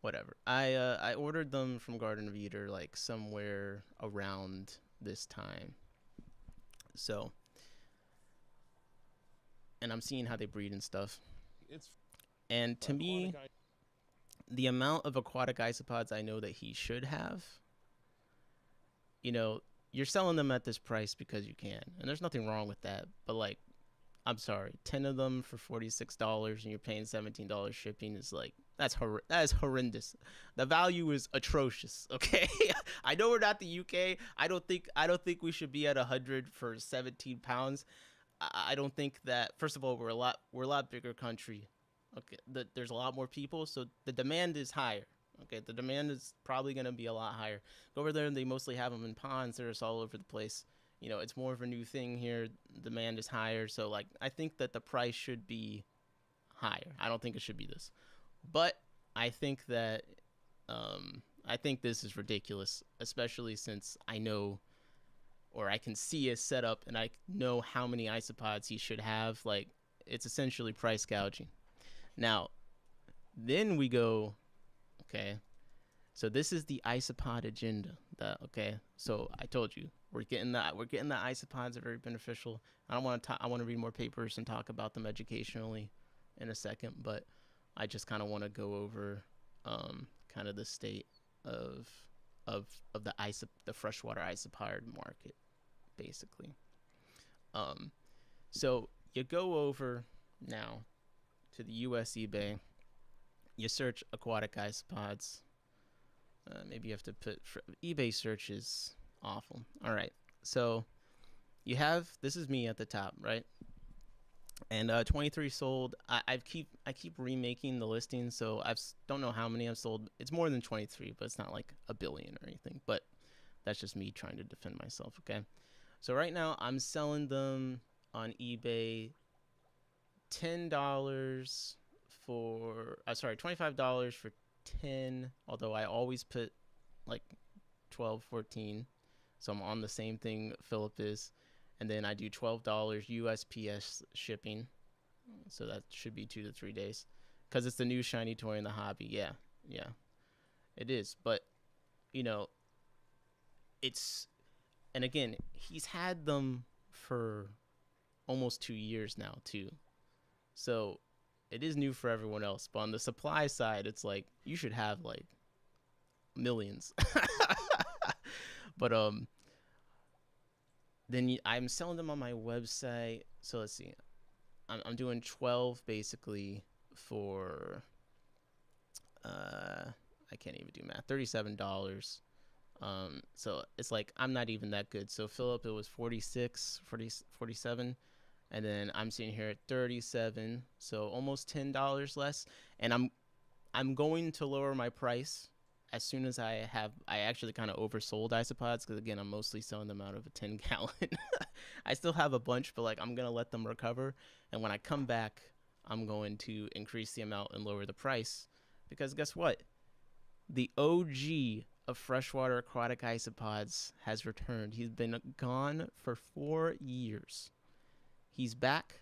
whatever. I ordered them from Garden of Eater like somewhere around this time. So, and I'm seeing how they breed and stuff. And to me, the amount of aquatic isopods I know that he should have, you know, you're selling them at this price because you can, and there's nothing wrong with that. But like, I'm sorry, 10 of them for $46 and you're paying $17 shipping is like, that is horrendous. The value is atrocious. Okay, I know we're not the UK. I don't think we should be at 100 for 17 pounds. I don't think that. First of all, we're a lot bigger country. Okay, there's a lot more people, so the demand is higher. Okay, the demand is probably going to be a lot higher. Go over there and they mostly have them in ponds. They're just all over the place. You know, it's more of a new thing here. Demand is higher, so like I think that the price should be higher. I don't think it should be this, but I think that I think this is ridiculous, especially since I know, or I can see a setup and I know how many isopods he should have. Like, it's essentially price gouging. Now, then we go, okay, so this is the isopod agenda. Okay, so I told you we're getting the isopods are very beneficial. I want to read more papers and talk about them educationally in a second, but I just kind of want to go over kind of the state of the freshwater isopod market, basically. So you go over now to the US eBay, you search aquatic isopods. Maybe you have to put eBay search is awful. All right, so you have, this is me at the top, right? And 23 sold. I keep remaking the listing, so don't know how many I've sold. It's more than 23, but it's not like a billion or anything. But that's just me trying to defend myself. Okay, so right now I'm selling them on eBay $10, for sorry, $25 for 10, although I always put like 12, 14. So I'm on the same thing Philip is. And then I do $12 USPS shipping. So that should be 2 to 3 days. Because it's the new shiny toy in the hobby. Yeah. Yeah. It is. But, you know, it's. And again, he's had them for almost 2 years now, too. So it is new for everyone else. But on the supply side, it's like you should have like millions. But, then I'm selling them on my website. So let's see. I'm doing 12 basically for I can't even do math. $37. So it's like I'm not even that good. So Philip, it was 47, and then I'm sitting here at 37, so almost $10 less. And I'm going to lower my price as soon as I actually kind of oversold isopods, because again, I'm mostly selling them out of a 10-gallon. I still have a bunch, but like I'm gonna let them recover, and when I come back, I'm going to increase the amount and lower the price, because guess what? The OG of Freshwater Aquatic Isopods has returned. He's been gone for 4 years. He's back.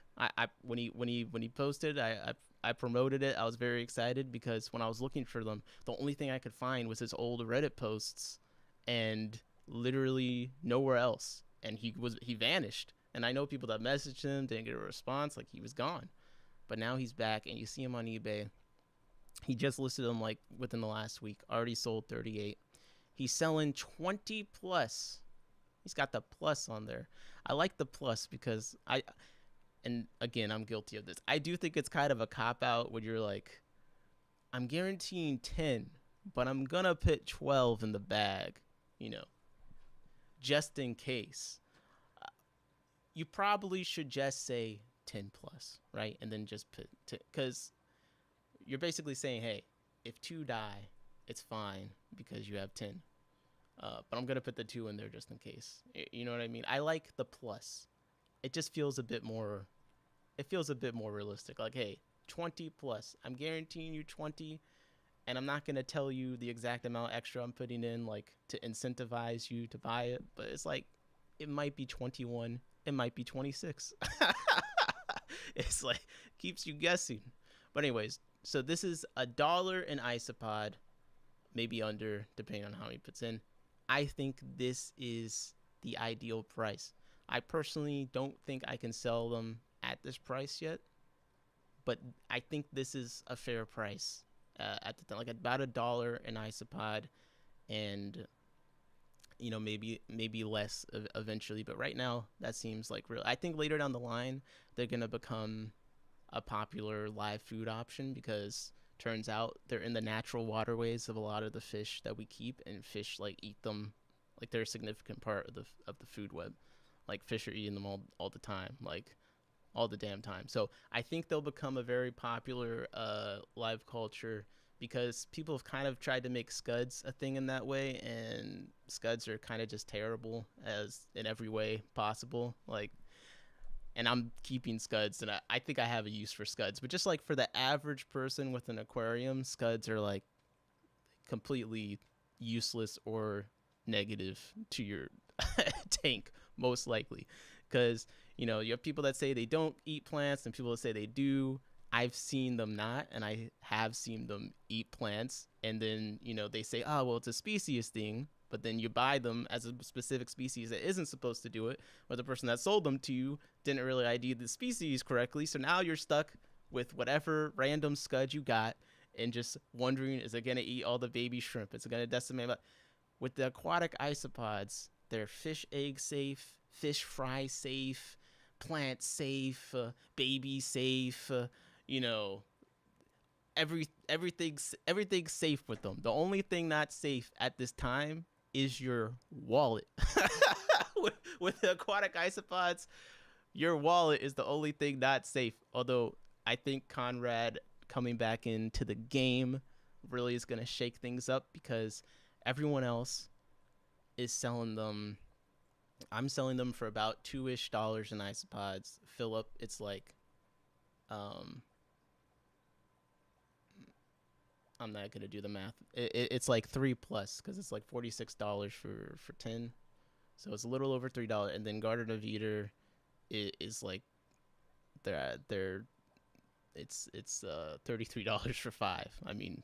When he posted, I promoted it. I was very excited because when I was looking for them, the only thing I could find was his old Reddit posts, and literally nowhere else. And he vanished. And I know people that messaged him didn't get a response, like he was gone. But now he's back, and you see him on eBay. He just listed them like within the last week. Already sold 38. He's selling 20 plus. He's got the plus on there. I like the plus because and again, I'm guilty of this. I do think it's kind of a cop-out when you're like, I'm guaranteeing 10, but I'm going to put 12 in the bag, just in case. You probably should just say 10 plus, right? And then just put, because you're basically saying, hey, if 2 die, it's fine because you have 10. But I'm going to put the 2 in there just in case. You know what I mean? I like the plus. It just feels a bit more, realistic. Like, hey, 20 plus. I'm guaranteeing you 20, and I'm not going to tell you the exact amount extra I'm putting in, like, to incentivize you to buy it. But it's like, it might be 21. It might be 26. It's like, keeps you guessing. But anyways, so this is $1 an isopod, maybe under, depending on how he puts in. I think this is the ideal price. I personally don't think I can sell them at this price yet, but I think this is a fair price at the time, like about $1 an isopod, and maybe less eventually. But right now, that seems like real. I think later down the line, they're gonna become a popular live food option because turns out they're in the natural waterways of a lot of the fish that we keep, and fish like eat them, like they're a significant part of the food web. Like fish are eating them all the time, like all the damn time. So I think they'll become a very popular live culture because people have kind of tried to make scuds a thing in that way, and scuds are kind of just terrible as in every way possible. Like, and I'm keeping scuds, and I think I have a use for scuds, but just like for the average person with an aquarium, scuds are like completely useless or negative to your tank, most likely, because you have people that say they don't eat plants and people that say they do. I've seen them not, and I have seen them eat plants, and then they say, oh well, it's a species thing, but then you buy them as a specific species that isn't supposed to do it, or the person that sold them to you didn't really ID the species correctly, so now you're stuck with whatever random scud you got and just wondering, is it going to eat all the baby shrimp? Is it going to decimate? With the aquatic isopods, they're fish egg safe, fish fry safe, plant safe, baby safe, everything's safe with them. The only thing not safe at this time is your wallet. with the aquatic isopods, your wallet is the only thing not safe. Although I think Conrad coming back into the game really is going to shake things up because everyone else is selling them. I'm selling them for about $2-ish in isopods. Philip, it's like I'm not gonna do the math. It's like 3 plus because it's like $46 for 10, so it's a little over $3. And then Garden of Eater is like they're it's $33 for 5. I mean,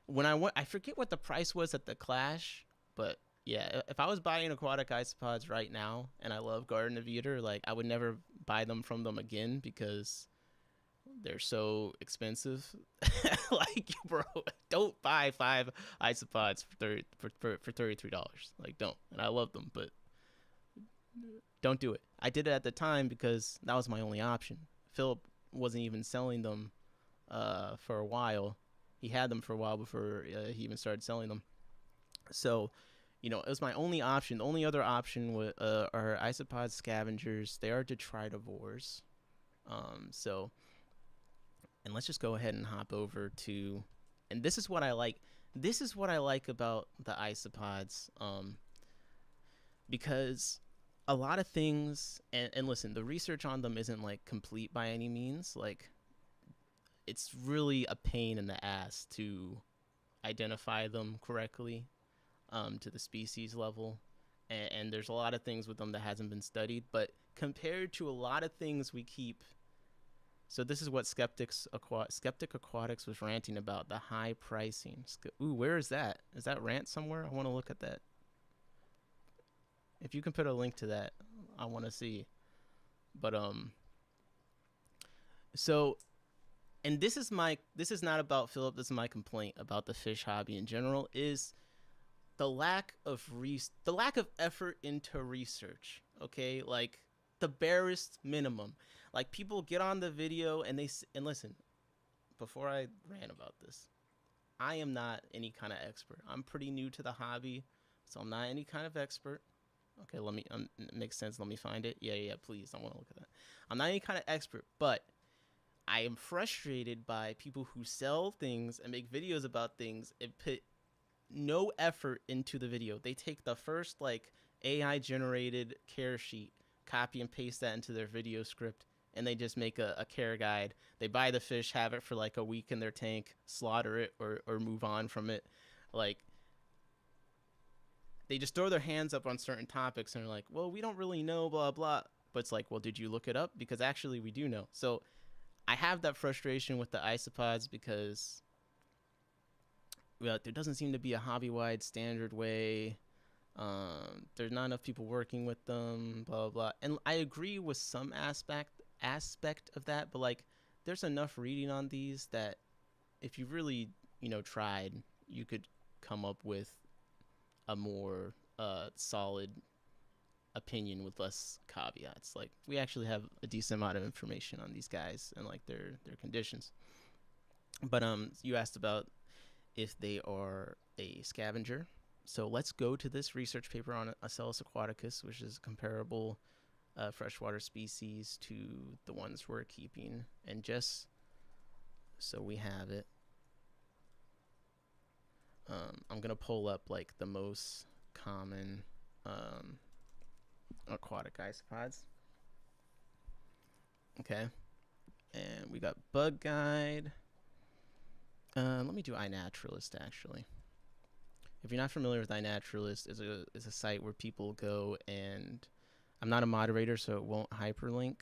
when I went, I forget what the price was at the Clash, but yeah, if I was buying Aquatic Isopods right now and I love Garden of Eater, like I would never buy them from them again because they're so expensive. Like, bro, don't buy 5 isopods for $33. Like, don't. And I love them, but don't do it. I did it at the time because that was my only option. Philip wasn't even selling them for a while. He had them for a while before he even started selling them. So, you know, it was my only option. The only other option are isopod scavengers. They are detritivores. So, and let's just go ahead and hop over to, and this is what I like. This is what I like about the isopods, because a lot of things, and listen, the research on them isn't like complete by any means. Like, it's really a pain in the ass to identify them correctly, to the species level, and there's a lot of things with them that hasn't been studied. But compared to a lot of things we keep, so this is what Skeptic Aquatics was ranting about, the high pricing. Ooh, where is that? Is that rant somewhere? I want to look at that. If you can put a link to that, I want to see. But so, and this is not about Philip. This is my complaint about the fish hobby in general, is the lack of effort into research. Okay, like the barest minimum. Like, people get on the video and and listen. Before I rant about this, I am not any kind of expert. I'm pretty new to the hobby, so I'm not any kind of expert. Okay, let me it makes sense. Let me find it. Yeah, please. I want to look at that. I'm not any kind of expert, but I am frustrated by people who sell things and make videos about things and put no effort into the video. They take the first like AI generated care sheet, copy and paste that into their video script, and they just make a care guide. They buy the fish, have it for like a week in their tank, slaughter it, or move on from it. Like, they just throw their hands up on certain topics and they're like, well, we don't really know, blah, blah. But it's like, well, did you look it up? Because actually we do know. So I have that frustration with the isopods because, well, there doesn't seem to be a hobby-wide standard way. There's not enough people working with them, blah, blah, blah. And I agree with some aspect of that, but like, there's enough reading on these that if you really, tried, you could come up with a more solid opinion with less caveats. Like, we actually have a decent amount of information on these guys and like their conditions. But you asked about if they are a scavenger. So let's go to this research paper on Acellus aquaticus, which is a comparable freshwater species to the ones we're keeping. And just so we have it, I'm going to pull up like the most common aquatic isopods. Okay. And we got Bug Guide. Let me do iNaturalist, actually. If you're not familiar with iNaturalist, is a site where people go, and I'm not a moderator, so it won't hyperlink.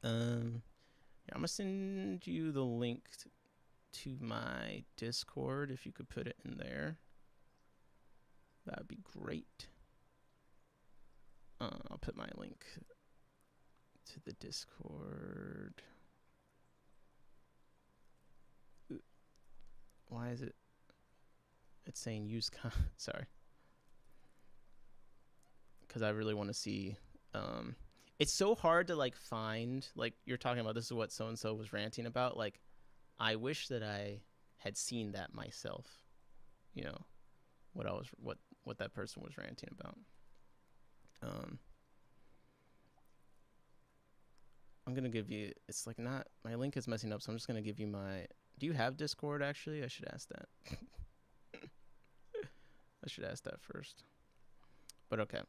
I'm going to send you the link to my Discord. If you could put it in there, that would be great. I'll put my link to the Discord. Why is it's saying use sorry, because I really want to see. It's so hard to like find, like, you're talking about, this is what so and so was ranting about. Like, I wish that I had seen that myself, what that person was ranting about. I'm gonna give you, it's like, not, my link is messing up, so I'm just gonna give you my, do you have Discord? Actually, I should ask that. I should ask that first. But okay,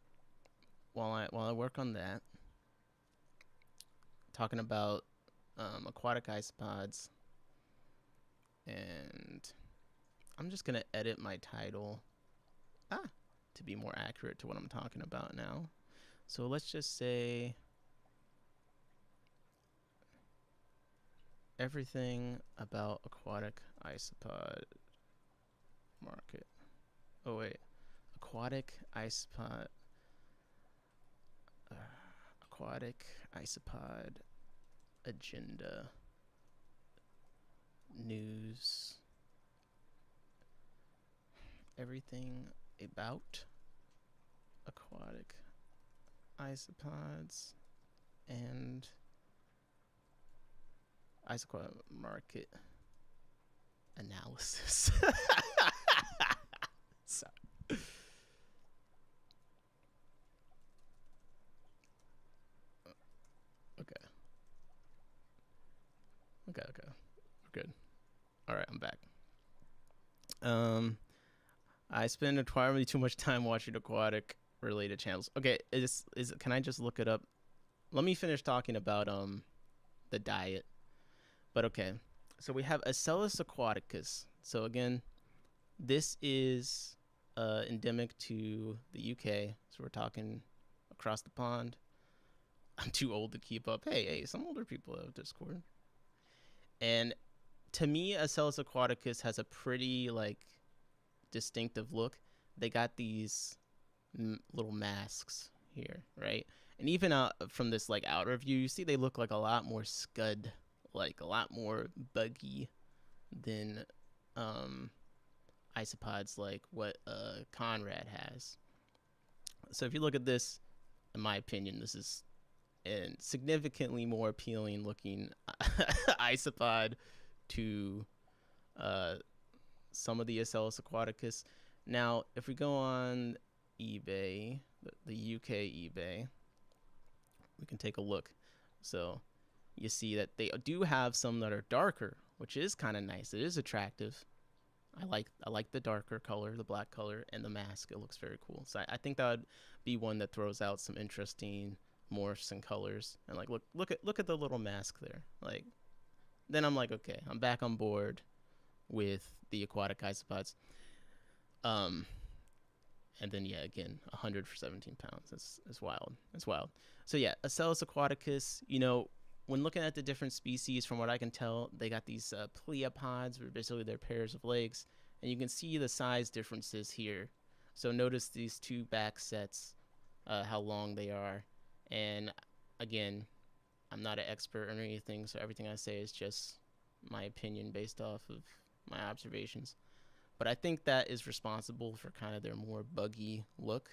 while I work on that, talking about aquatic isopods, And I'm just gonna edit my title to be more accurate to what I'm talking about now. So let's just say everything about aquatic isopod market. Oh wait, aquatic isopod, aquatic isopod agenda, news, everything about aquatic isopods and isopod market analysis. Sorry. Okay. We're good. All right, I'm back. I spend entirely too much time watching aquatic related channels. Okay, can I just look it up? Let me finish talking about the diet. But okay. So we have Selling Aquaticus. So again, this is endemic to the UK. So we're talking across the pond. I'm too old to keep up. Hey, some older people have Discord. And to me, Selling Aquaticus has a pretty like distinctive look. They got these little masks here, right? And even out from this like outer view, you see they look like a lot more scud, like a lot more buggy than isopods like what Conrad has. So if you look at this, in my opinion, this is a significantly more appealing looking isopod to some of the Selling Aquaticus. Now, if we go on eBay, the UK eBay, we can take a look. So you see that they do have some that are darker, which is kind of nice. It is attractive. I like the darker color, the black color, and the mask. It looks very cool. So I think that would be one that throws out some interesting morphs and colors. And like look at the little mask there. Like then I'm like, okay, I'm back on board with the aquatic isopods. And then yeah, again, 100 for 17 pounds. It's wild. It's wild. So yeah, Selling Aquaticus, you know, when looking at the different species, from what I can tell, they got these pleopods, where basically they're pairs of legs, and you can see the size differences here. So notice these two back sets, how long they are. And again, I'm not an expert or anything, so everything I say is just my opinion based off of my observations. But I think that is responsible for kind of their more buggy look,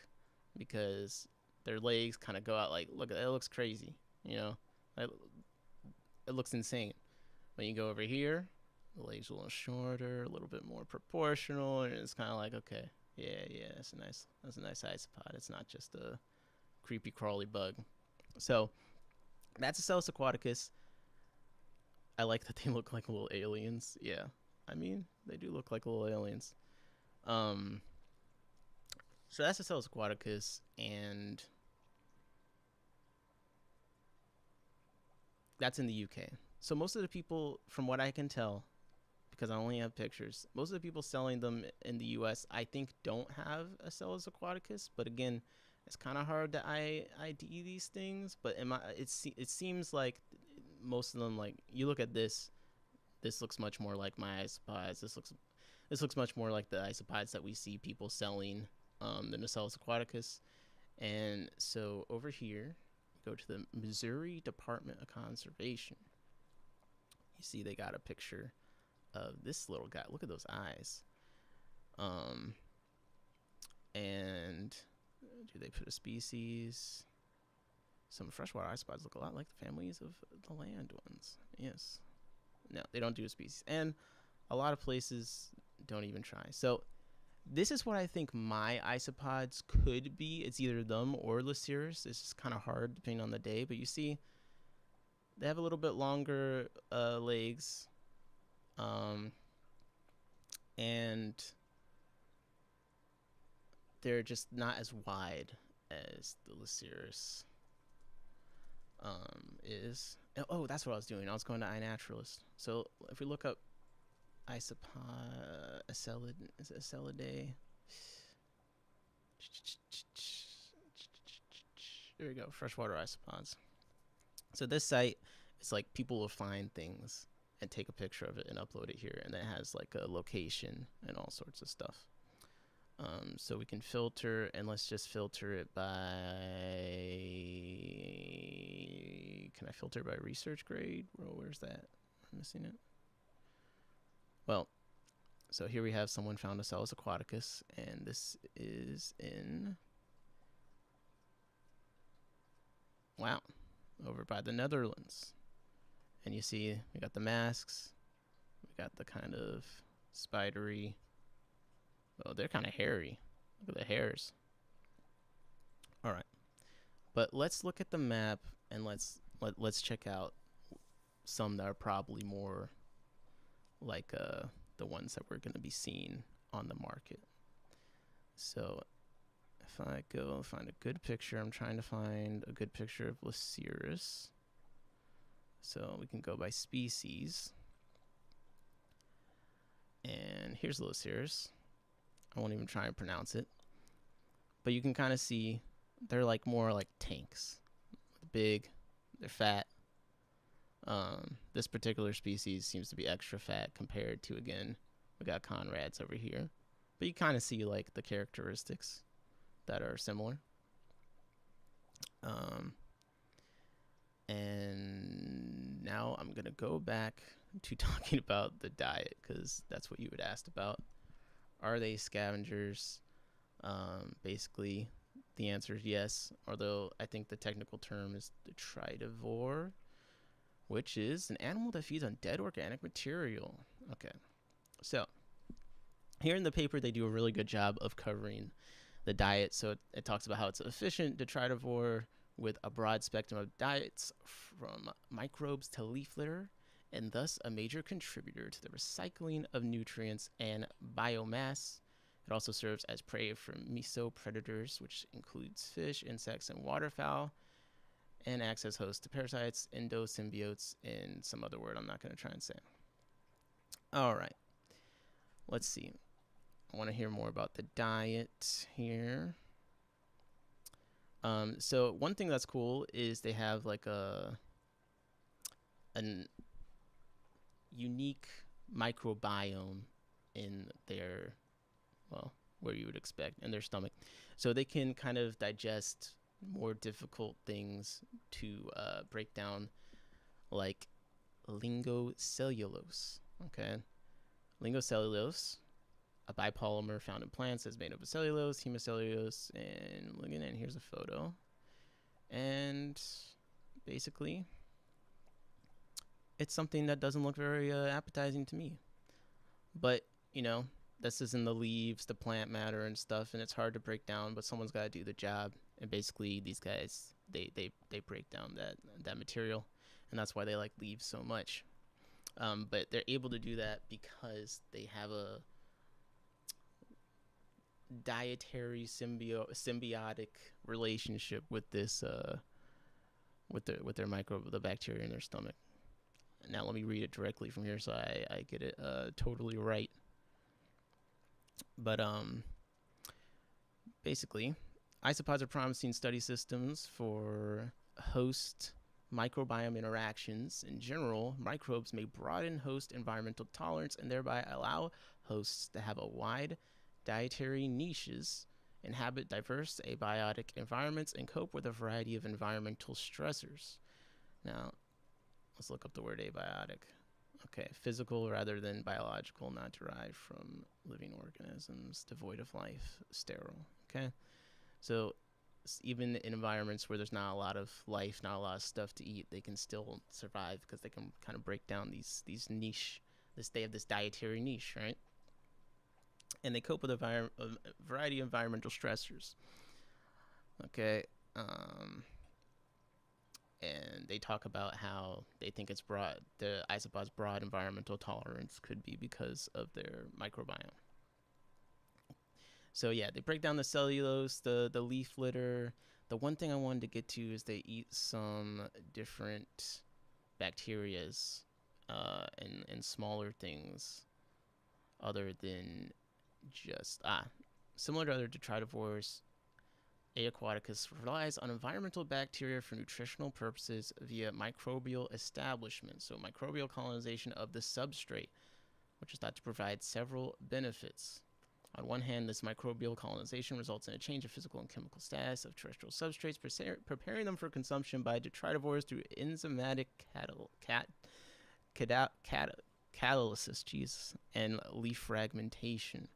because their legs kind of go out like, look, it looks crazy, you know? It looks insane. When you go over here, the legs are a little shorter, a little bit more proportional, and it's kind of like, okay, yeah, that's a nice isopod. It's not just a creepy crawly bug. So that's a Selling Aquaticus. I like that they look like little aliens. Yeah, I mean, they do look like little aliens. So that's a Selling Aquaticus, and that's in the UK. So most of the people, from what I can tell, because I only have pictures, most of the people selling them in the US, I think, don't have a Selling Aquaticus. But again, it's kind of hard to ID these things. But it seems like most of them, like you look at this looks much more like my isopods. This looks much more like the isopods that we see people selling than the Selling Aquaticus. And so over here, go to the Missouri Department of Conservation. You see they got a picture of this little guy. Look at those eyes. And do they put a species? Some freshwater isopods look a lot like the families of the land ones. Yes. No, they don't do a species. And a lot of places don't even try. So this is what I think my isopods could be. It's either them or Lyceris. It's just kind of hard depending on the day. But you see, they have a little bit longer legs. And they're just not as wide as the Lyceris is. Oh, that's what I was doing. I was going to iNaturalist. So if we look up isopod, is it Acelidae? There we go, freshwater isopods. So this site, it's like people will find things and take a picture of it and upload it here, and it has like a location and all sorts of stuff. So we can filter, and let's just filter it by, can I filter by research grade? Where's that? I'm missing it. Well, so here we have someone found a Selling Aquaticus, and this is in, wow, over by the Netherlands. And you see we got the masks, we got the kind of spidery, oh, they're kind of hairy. Look at the hairs. All right, but let's look at the map and let's check out some that are probably more like the ones that we're going to be seeing on the market. So if I go find a good picture, I'm trying to find a good picture of Lyceris. So we can go by species. And here's Lyceris. I won't even try and pronounce it. But you can kind of see they're like more like tanks. Big, they're fat. This particular species seems to be extra fat compared to, again, we got Conrads over here. But you kind of see like the characteristics that are similar. And now I'm going to go back to talking about the diet, because that's what you had asked about. Are they scavengers? Basically, the answer is yes, although I think the technical term is detritivore, which is an animal that feeds on dead organic material. Okay, so here in the paper, they do a really good job of covering the diet. So it talks about how it's an efficient detritivore with a broad spectrum of diets from microbes to leaf litter, and thus a major contributor to the recycling of nutrients and biomass. It also serves as prey for mesopredators, which includes fish, insects, and waterfowl, and acts as host to parasites, endosymbiotes, and some other word I'm not going to try and say. All right, let's see. I want to hear more about the diet here. So one thing that's cool is they have like an unique microbiome in their, well, where you would expect, in their stomach. So they can kind of digest more difficult things to break down, like lingocellulose. Okay, lingocellulose, a bipolymer found in plants, is made up of cellulose, hemicellulose, and lignin. And here's a photo. And basically, it's something that doesn't look very appetizing to me. But, you know, this is in the leaves, the plant matter and stuff, and it's hard to break down, but someone's got to do the job. And basically, these guys, they break down that material, and that's why they like leaves so much. But they're able to do that because they have a dietary symbiotic relationship with this with their microbe, the bacteria in their stomach. Now let me read it directly from here so I get it totally right. But basically, isopods are promising study systems for host microbiome interactions. In general, microbes may broaden host environmental tolerance and thereby allow hosts to have a wide dietary niches, inhabit diverse abiotic environments, and cope with a variety of environmental stressors. Now, let's look up the word abiotic. Okay, physical rather than biological, not derived from living organisms, devoid of life, sterile. Okay, so even in environments where there's not a lot of life, not a lot of stuff to eat, they can still survive because they can kind of break down these niche. They have this dietary niche, right? And they cope with a variety of environmental stressors. Okay, and they talk about how they think it's broad. The isopod's broad environmental tolerance could be because of their microbiome. So yeah, they break down the cellulose, the leaf litter. The one thing I wanted to get to is they eat some different bacterias and smaller things. other than just similar to other detritivores. Aquaticus relies on environmental bacteria for nutritional purposes via microbial establishment, so microbial colonization of the substrate, which is thought to provide several benefits. On one hand, this microbial colonization results in a change of physical and chemical status of terrestrial substrates, preparing them for consumption by detritivores through enzymatic catalysis and leaf fragmentation.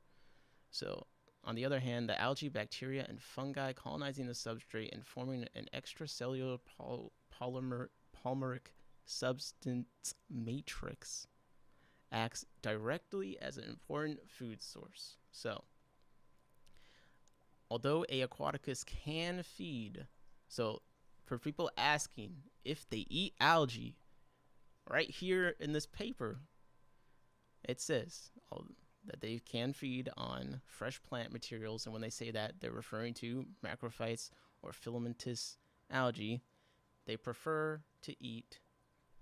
So, on the other hand, the algae, bacteria, and fungi colonizing the substrate and forming an extracellular polymeric substance matrix acts directly as an important food source. So, although Aquaticus can feed, so for people asking if they eat algae, right here in this paper, it says that they can feed on fresh plant materials, and when they say that, they're referring to macrophytes or filamentous algae. They prefer to eat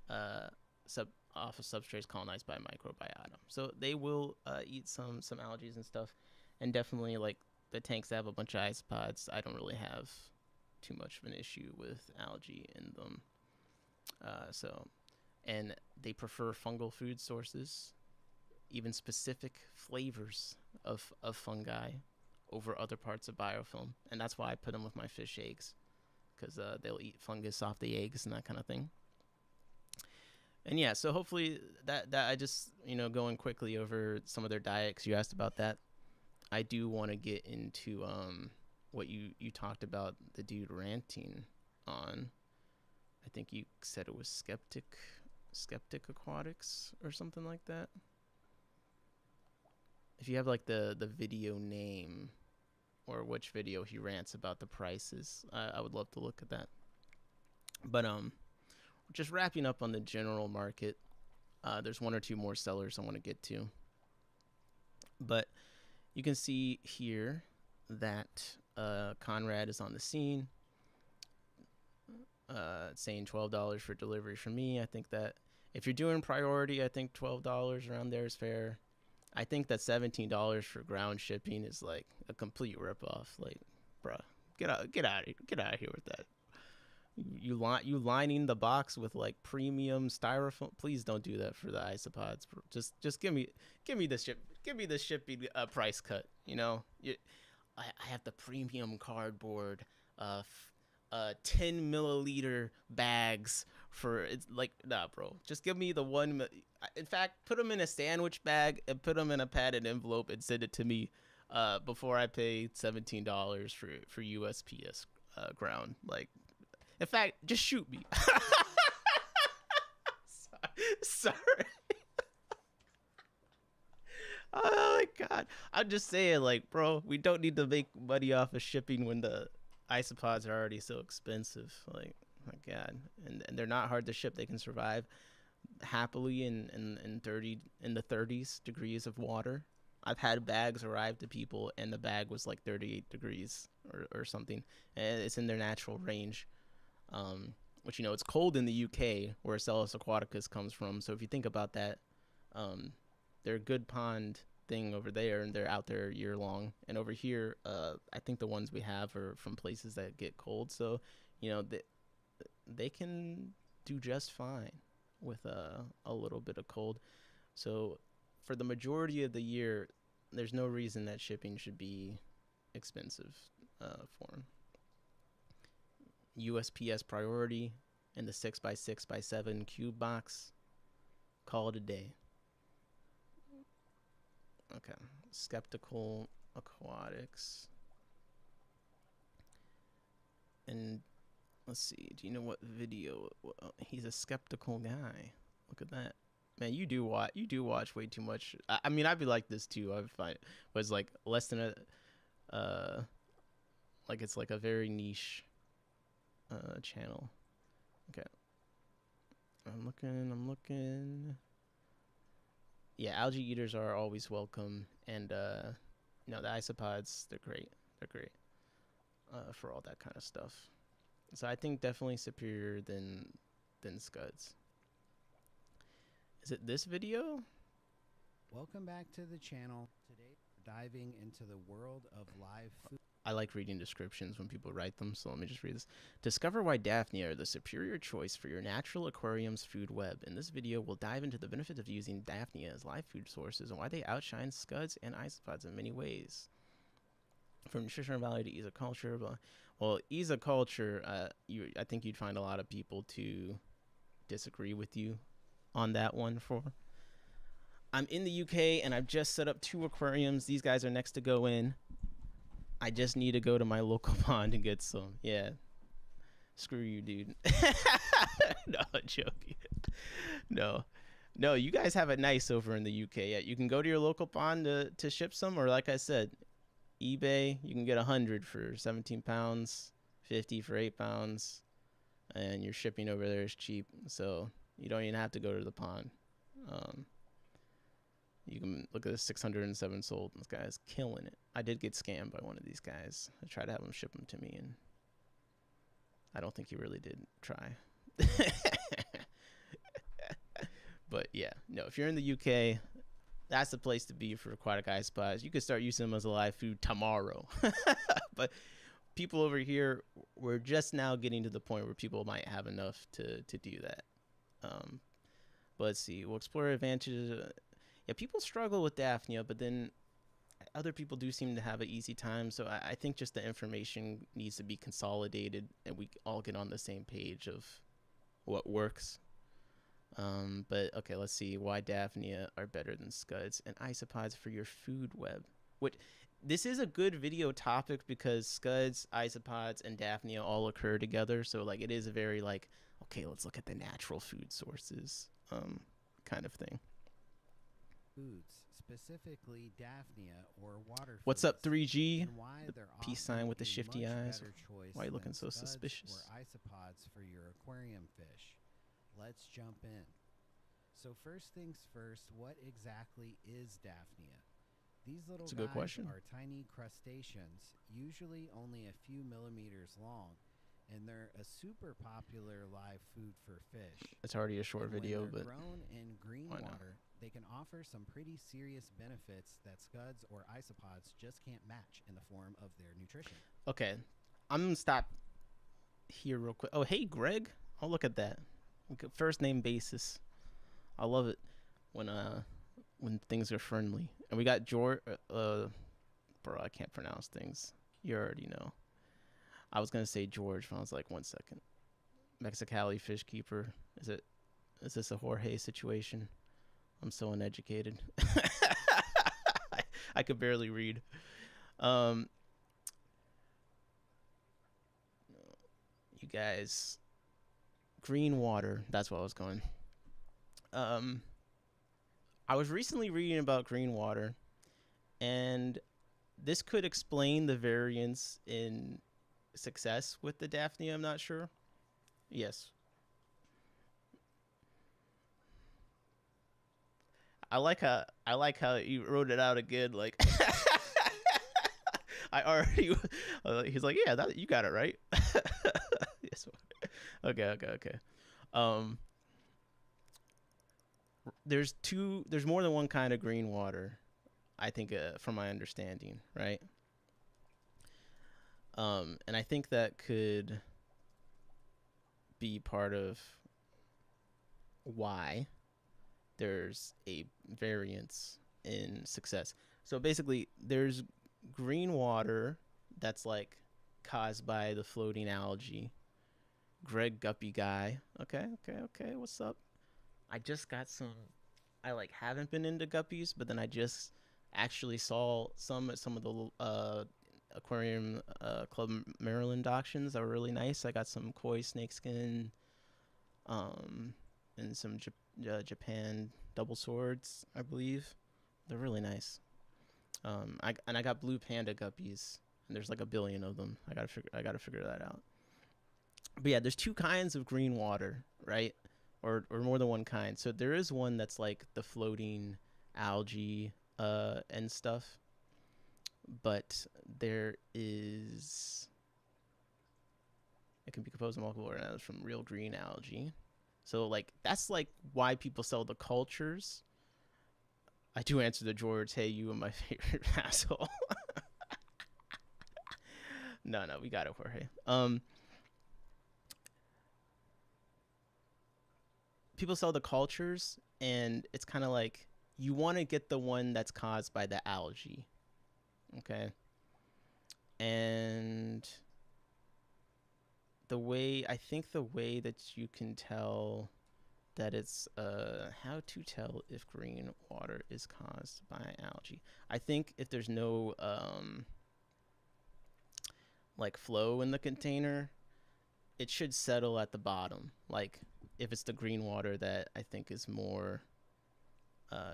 off of substrates colonized by microbiota. So they will eat some algae and stuff, and definitely like the tanks that have a bunch of isopods, I don't really have too much of an issue with algae in them. And they prefer fungal food sources, even specific flavors of fungi over other parts of biofilm, and that's why I put them with my fish eggs, because they'll eat fungus off the eggs and that kind of thing. And yeah, so hopefully that I just, going quickly over some of their diet, because you asked about that. I do want to get into what you talked about, the dude ranting on. I think you said it was Skeptic Aquatics or something like that. If you have like the video name or which video he rants about the prices, I would love to look at that. But just wrapping up on the general market, there's one or two more sellers I want to get to. But you can see here that Conrad is on the scene, saying $12 for delivery for me. I think that if you're doing priority, I think $12 around there is fair. I think that $17 for ground shipping is like a complete ripoff. Like, bruh, get out of here with that. You lining the box with like premium styrofoam. Please don't do that for the isopods. Just give me the shipping price cut. I have the premium cardboard 10 milliliter bags for, it's like, nah, bro, just give me the one. In fact, put them in a sandwich bag and put them in a padded envelope and send it to me before I pay $17 for USPS ground. Like, in fact, just shoot me. Sorry. Oh my god. I'm just saying, like, bro, we don't need to make money off of shipping when the isopods are already so expensive. Like, my god. And they're not hard to ship. They can survive happily in the 30s degrees of water. I've had bags arrive to people and the bag was like 38 degrees or something. And it's in their natural range. Which, it's cold in the UK where Selling Aquaticus comes from. So if you think about that, they're a good pond thing over there, and they're out there year long. And over here, I think the ones we have are from places that get cold. So, they can do just fine with a little bit of cold. So for the majority of the year, there's no reason that shipping should be expensive for them. USPS priority in the 6x6x7 cube box. Call it a day. Okay. Skeptical Aquatics. And let's see. Do you know what video? He's a skeptical guy. Look at that. Man, you do watch way too much. I mean, I'd be like this too. I find it was like less than like it's like a very niche channel. Okay. I'm looking. Yeah, algae eaters are always welcome, and the isopods, they're great for all that kind of stuff. So I think definitely superior than Scuds. Is it this video? Welcome back to the channel. Today we're diving into the world of live food. I like reading descriptions when people write them, so let me just read this. Discover why Daphnia are the superior choice for your natural aquarium's food web. In this video, we'll dive into the benefits of using Daphnia as live food sources and why they outshine scuds and isopods in many ways. From nutritional value to ease of culture, well, ease of culture, I think you'd find a lot of people to disagree with you on that one. I'm in the UK and I've just set up 2 aquariums. These guys are next to go in. I just need to go to my local pond and get some. Yeah. Screw you, dude. No, I'm joking. No, you guys have it nice over in the UK. Yeah, you can go to your local pond to ship some, or like I said, eBay, you can get 100 for 17 pounds, 50 for 8 pounds, and your shipping over there is cheap, so you don't even have to go to the pond. You can look at this 607 sold. This guy's killing it. I did get scammed by one of these guys. I tried to have him ship them to me, and I don't think he really did try. But yeah, no, if you're in the UK, that's the place to be for aquatic isopods. You could start using them as a live food tomorrow. But people over here, we're just now getting to the point where people might have enough to do that. But let's see. We'll explore advantages. Yeah, people struggle with Daphnia, but then other people do seem to have an easy time. So I think just the information needs to be consolidated and we all get on the same page of what works. But okay, let's see why Daphnia are better than scuds and isopods for your food web. This is a good video topic because scuds, isopods, and Daphnia all occur together. So like it is a very like, okay, let's look at the natural food sources kind of thing. Foods, specifically Daphnia or water. What's up, 3G? And why they're Peace sign with the often a shifty much eyes. better choice Why are you than looking so scuds suspicious? Or isopods for your aquarium fish. Let's jump in. So first things first, what exactly is Daphnia? These little That's a good guys question. are tiny crustaceans, usually only a few millimeters long, and they're a super popular live food for fish. It's already a short And when video, they're but grown in green why not? water, they can offer some pretty serious benefits that scuds or isopods just can't match in the form of their nutrition. okay. I'm gonna stop here real quick. Oh, hey, Greg. Oh, look at that. First name basis. I love it when things are friendly. And we got George. Bro, I can't pronounce things. You already know. I was gonna say George, but I was like, 1 second. Mexicali fish keeper. Is this a Jorge situation? I'm so uneducated. I could barely read. You guys, green water. That's what I was going. I was recently reading about green water, and this could explain the variance in success with the Daphnia. I'm not sure. Yes. I like how you wrote it out again. Like, I already. He's like, yeah, you got it right. Yes. Okay. There's more than one kind of green water, I think, from my understanding, right? And I think that could be part of why there's a variance in success. So basically, there's green water that's like caused by the floating algae. Greg Guppy guy. Okay. What's up? I just got some. I like haven't been into guppies, but then I just actually saw some at some of the Aquarium Club Maryland auctions that were really nice. I got some koi snakeskin, and some Japan double swords, I believe. They're really nice. I got blue panda guppies, and there's like 1 billion of them. I gotta figure that out. But yeah, there's 2 kinds of green water, right? Or more than one kind. So there is one that's like the floating algae and stuff. But there is, it can be composed of multiple organisms from real green algae. So like that's like why people sell the cultures. I do answer the George, hey, you and my favorite asshole. No, we got it, Jorge. People sell the cultures, and it's kind of like you want to get the one that's caused by the algae. Okay. And I think the way that you can tell that it's how to tell if green water is caused by algae. I think if there's no like flow in the container, it should settle at the bottom. Like if it's the green water that I think is more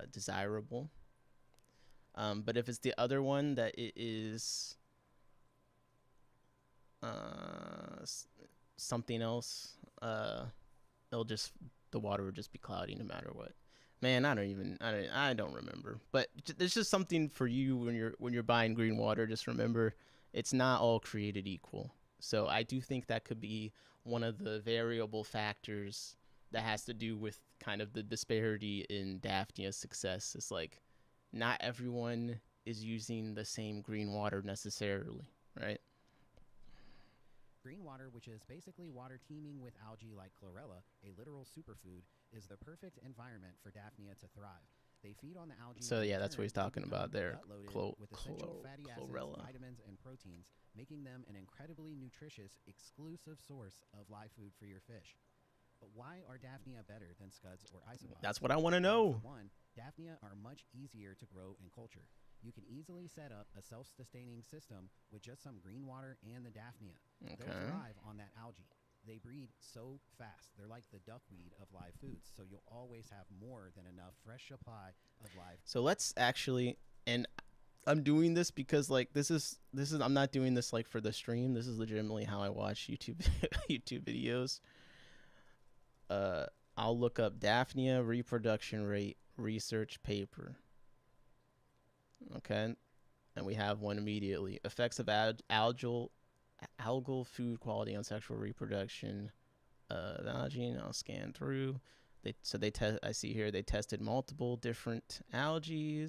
desirable. But if it's the other one that it is something else, the water would just be cloudy no matter what. Man, I don't remember. But there's just something for you when you're buying green water. Just remember, it's not all created equal. So I do think that could be one of the variable factors that has to do with kind of the disparity in Daphnia's success. It's like not everyone is using the same green water necessarily, right? Green water, which is basically water teeming with algae like chlorella, a literal superfood, is the perfect environment for Daphnia to thrive. They feed on the algae. So and in yeah, that's what turn, he's talking they about there. become gut-loaded with essential fatty acids, Chlorella. vitamins, and proteins, making them an incredibly nutritious, exclusive source of live food for your fish. But why are Daphnia better than scuds or isopods? That's what I want to Well, know. for one, Daphnia are much easier to grow and culture. You can easily set up a self-sustaining system with just some green water and the Daphnia. Okay. They'll thrive on that algae. They breed so fast. They're like the duckweed of live foods, so you'll always have more than enough fresh supply of live. So let's actually, and I'm doing this because like this is I'm not doing this like for the stream. This is legitimately how I watch YouTube YouTube videos. I'll look up Daphnia reproduction rate research paper. Okay, and we have one immediately. Effects of algal food quality on sexual reproduction. Algae. And I'll scan through. I see here they tested multiple different algae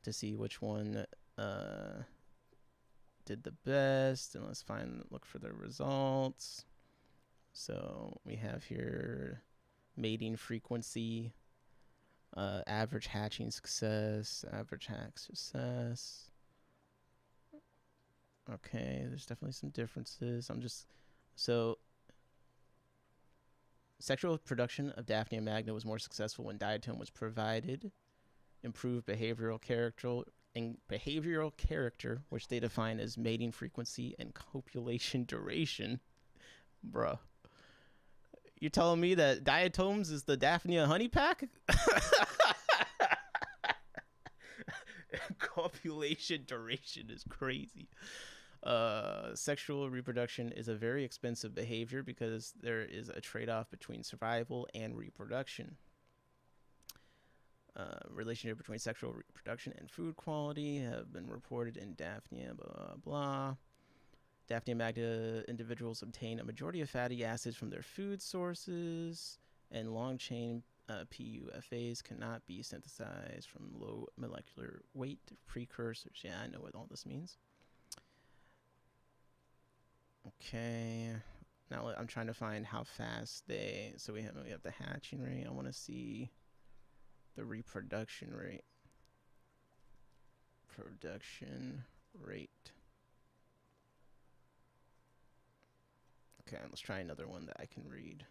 to see which one did the best, and let's look for the results. So we have here mating frequency, average hatching success, average hatch success. Okay, there's definitely some differences. Sexual production of Daphnia magna was more successful when diatom was provided. Improved behavioral character, which they define as mating frequency and copulation duration. Bruh. You're telling me that diatoms is the Daphnia honey pack? Copulation duration is crazy. Sexual reproduction is a very expensive behavior because there is a trade-off between survival and reproduction. Relationship between sexual reproduction and food quality have been reported in Daphnia, blah, blah, blah. Daphnia magna individuals obtain a majority of fatty acids from their food sources, and long-chain PUFAs cannot be synthesized from low molecular weight precursors. Yeah, I know what all this means. Okay, now I'm trying to find how fast so we have the hatching rate. I want to see the reproduction rate. Production rate. Okay, let's try another one that I can read.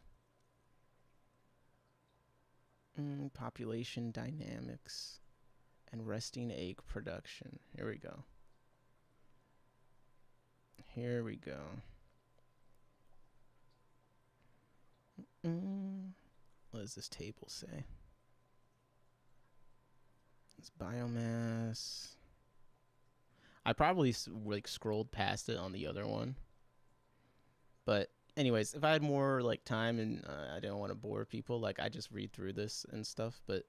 Population dynamics and resting egg production. Here we go. What does this table say? It's biomass. I probably scrolled past it on the other one. But anyways, if I had more time and I didn't want to bore people, I just read through this and stuff. But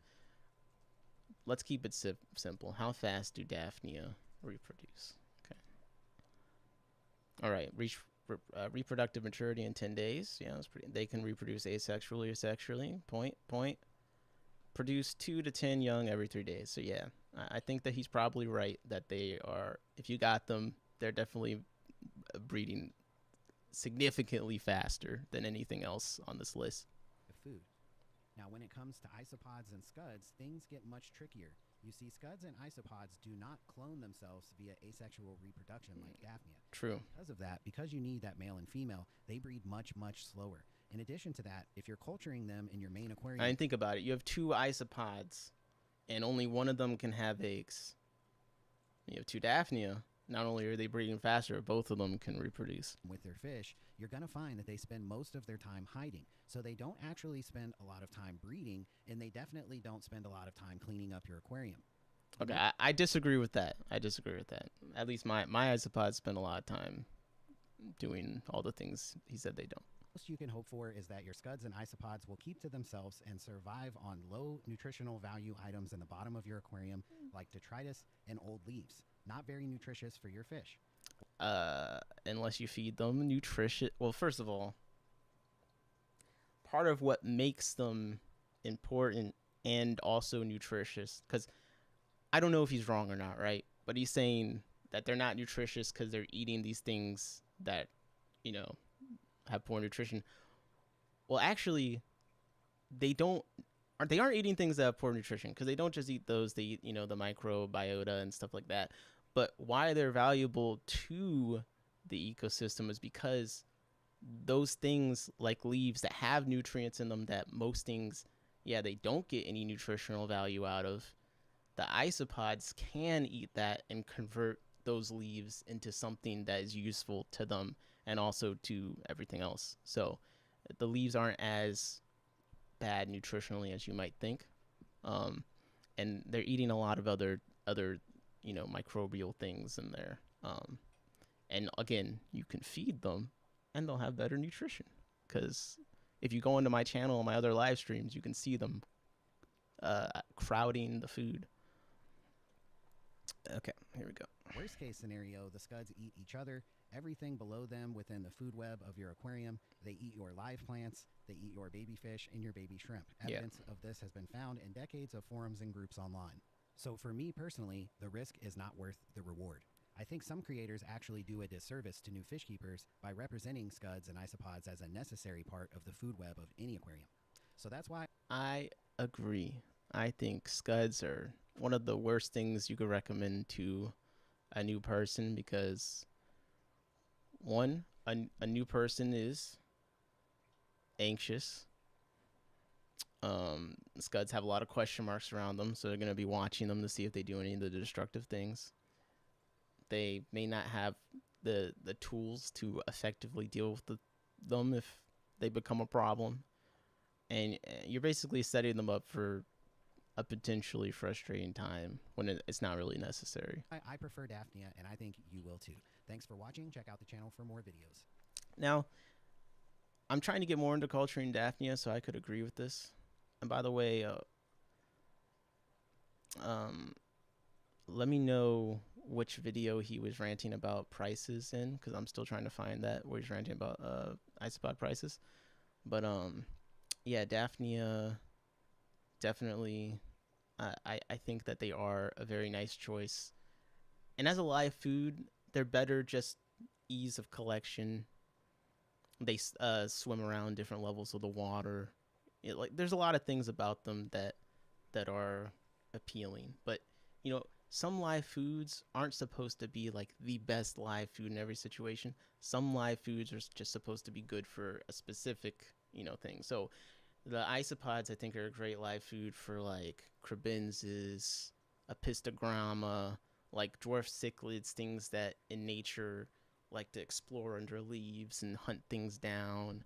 let's keep it simple. How fast do Daphnia reproduce? Okay. All right. Reach reproductive maturity in 10 days. Yeah, that's pretty. They can reproduce asexually or sexually. Point. produce 2 to 10 young every 3 days. So yeah, I think that he's probably right that they are. If you got them, they're definitely breeding significantly faster than anything else on this list. Food. Now, when it comes to isopods and scuds, things get much trickier. You see, scuds and isopods do not clone themselves via asexual reproduction like Daphnia. True. Because of that, because you need that male and female, they breed much, much slower. In addition to that, if you're culturing them in your main aquarium... I didn't think about it. You have 2 isopods, and only one of them can have eggs. You have 2 Daphnia. Not only are they breeding faster, both of them can reproduce. With their fish, you're going to find that they spend most of their time hiding. So they don't actually spend a lot of time breeding, and they definitely don't spend a lot of time cleaning up your aquarium. Okay, I disagree with that. At least my isopods spend a lot of time doing all the things he said they don't. Most you can hope for is that your scuds and isopods will keep to themselves and survive on low nutritional value items in the bottom of your aquarium, like detritus and old leaves. Not very nutritious for your fish. Unless you feed them nutritious. Well, first of all, part of what makes them important and also nutritious, because I don't know if he's wrong or not, right? But he's saying that they're not nutritious because they're eating these things that, have poor nutrition. Well, actually, they aren't eating things that have poor nutrition, because they don't just eat those. They eat, the microbiota and stuff like that. But why they're valuable to the ecosystem is because those things like leaves that have nutrients in them that most things, they don't get any nutritional value out of. The isopods can eat that and convert those leaves into something that is useful to them and also to everything else. So the leaves aren't as bad nutritionally as you might think. And they're eating a lot of other microbial things in there. And again, you can feed them and they'll have better nutrition, because if you go into my channel and my other live streams, you can see them crowding the food. Okay, here we go. Worst case scenario, the scuds eat each other, everything below them within the food web of your aquarium. They eat your live plants, they eat your baby fish and your baby shrimp. Evidence of this has been found in decades of forums and groups online. So for me personally, the risk is not worth the reward. I think some creators actually do a disservice to new fish keepers by representing scuds and isopods as a necessary part of the food web of any aquarium. So that's why I agree. I think scuds are one of the worst things you could recommend to a new person, because one, a new person is anxious. Scuds have a lot of question marks around them, so they're going to be watching them to see if they do any of the destructive things. They may not have the tools to effectively deal with them if they become a problem. And you're basically setting them up for a potentially frustrating time when it's not really necessary. I prefer Daphnia, and I think you will too. Thanks for watching. Check out the channel for more videos. Now, I'm trying to get more into culturing Daphnia, so I could agree with this. And by the way, let me know which video he was ranting about prices in, because I'm still trying to find that, where he's ranting about isopod prices. But yeah, Daphnia, definitely, I think that they are a very nice choice. And as a live food, they're better just ease of collection. They swim around different levels of the water. There's a lot of things about them that are appealing. But, some live foods aren't supposed to be like the best live food in every situation. Some live foods are just supposed to be good for a specific, thing. So the isopods, I think, are a great live food for like crebensis, apistogramma, like dwarf cichlids, things that in nature like to explore under leaves and hunt things down.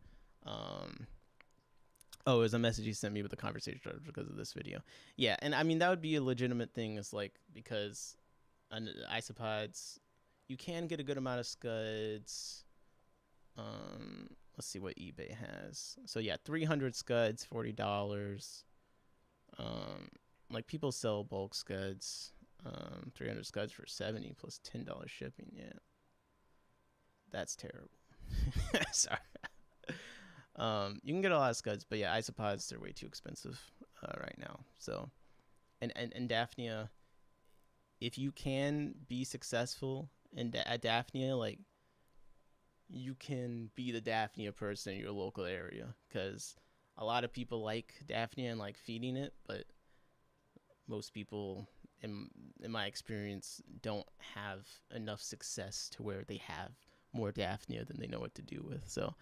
Oh, it was a message he sent me with the conversation because of this video. Yeah, and I mean, that would be a legitimate thing, is like, because isopods, you can get a good amount of scuds. Let's see what eBay has. So yeah, 300 scuds, $40. Like, people sell bulk scuds. 300 scuds for $70 plus $10 shipping. Yeah, that's terrible. Sorry. You can get a lot of scuds, but yeah, isopods, they're way too expensive. right now. So, and Daphnia, if you can be successful at Daphnia, like, you can be the Daphnia person in your local area, because a lot of people like Daphnia and like feeding it, but most people, in my experience, don't have enough success to where they have more Daphnia than they know what to do with. So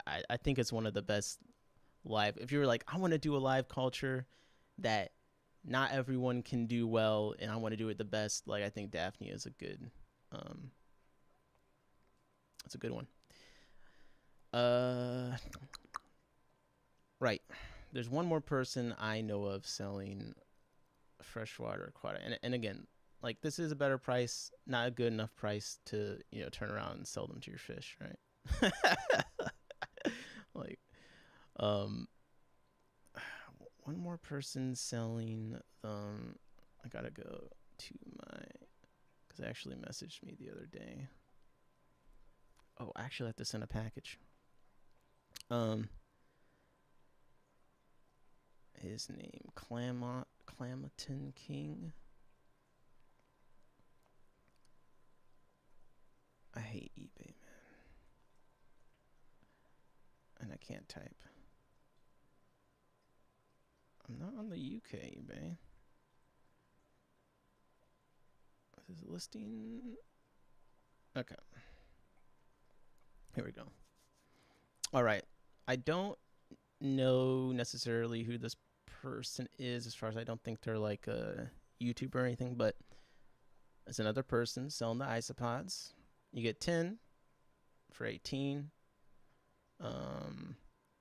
I think it's one of the best live. If you're like, I want to do a live culture that not everyone can do well, and I want to do it the best, like, I think Daphnia is a good, it's a good one. Right. There's one more person I know of selling freshwater aquatic, and again, like, this is a better price, not a good enough price to, turn around and sell them to your fish, right? Like, one more person selling them. I gotta go to because they actually messaged me the other day. Oh, I actually have to send a package. His name, Clamaton King. I hate eBay, man. And I can't type. I'm not on the UK eBay. Is it listing? Okay. Here we go. All right. I don't know necessarily who this person is, as far as I don't think they're like a YouTuber or anything, but it's another person selling the isopods. You get 10 for 18.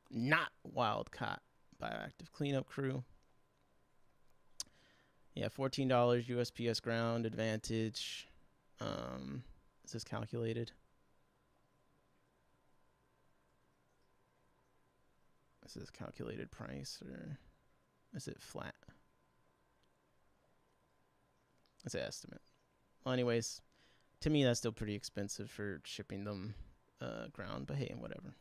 Not wild caught bioactive cleanup crew. Yeah, $14 USPS ground advantage. Is this calculated? Is this calculated price, or is it flat? It's an estimate. Well, anyways, to me that's still pretty expensive for shipping them ground, but hey, whatever.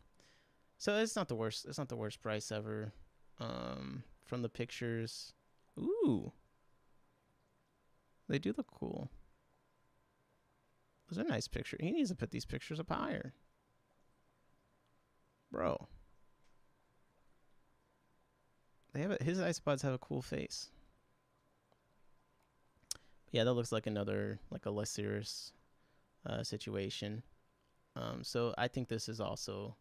So it's not the worst. It's not the worst price ever. From the pictures, ooh, they do look cool. Those are nice pictures. He needs to put these pictures up higher, bro. They have his isopods have a cool face. Yeah, that looks like another, like a less serious situation. So I think this is also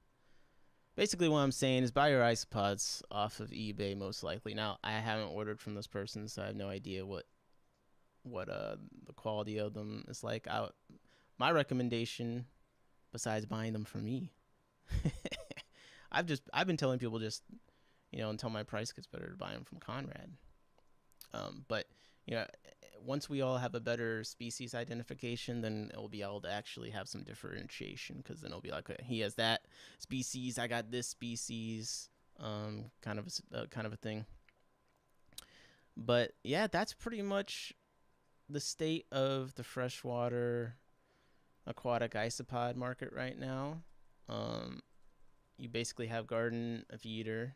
basically what I'm saying is buy your isopods off of eBay most likely. Now, I haven't ordered from this person, so I have no idea what the quality of them is like. My recommendation, besides buying them from me, I've been telling people just, until my price gets better, to buy them from Conrad. But once we all have a better species identification, then it'll be able to actually have some differentiation, because then it'll be like, okay, he has that species, I got this species, kind of a thing. But yeah, that's pretty much the state of the freshwater aquatic isopod market right now. You basically have Garden of Eater,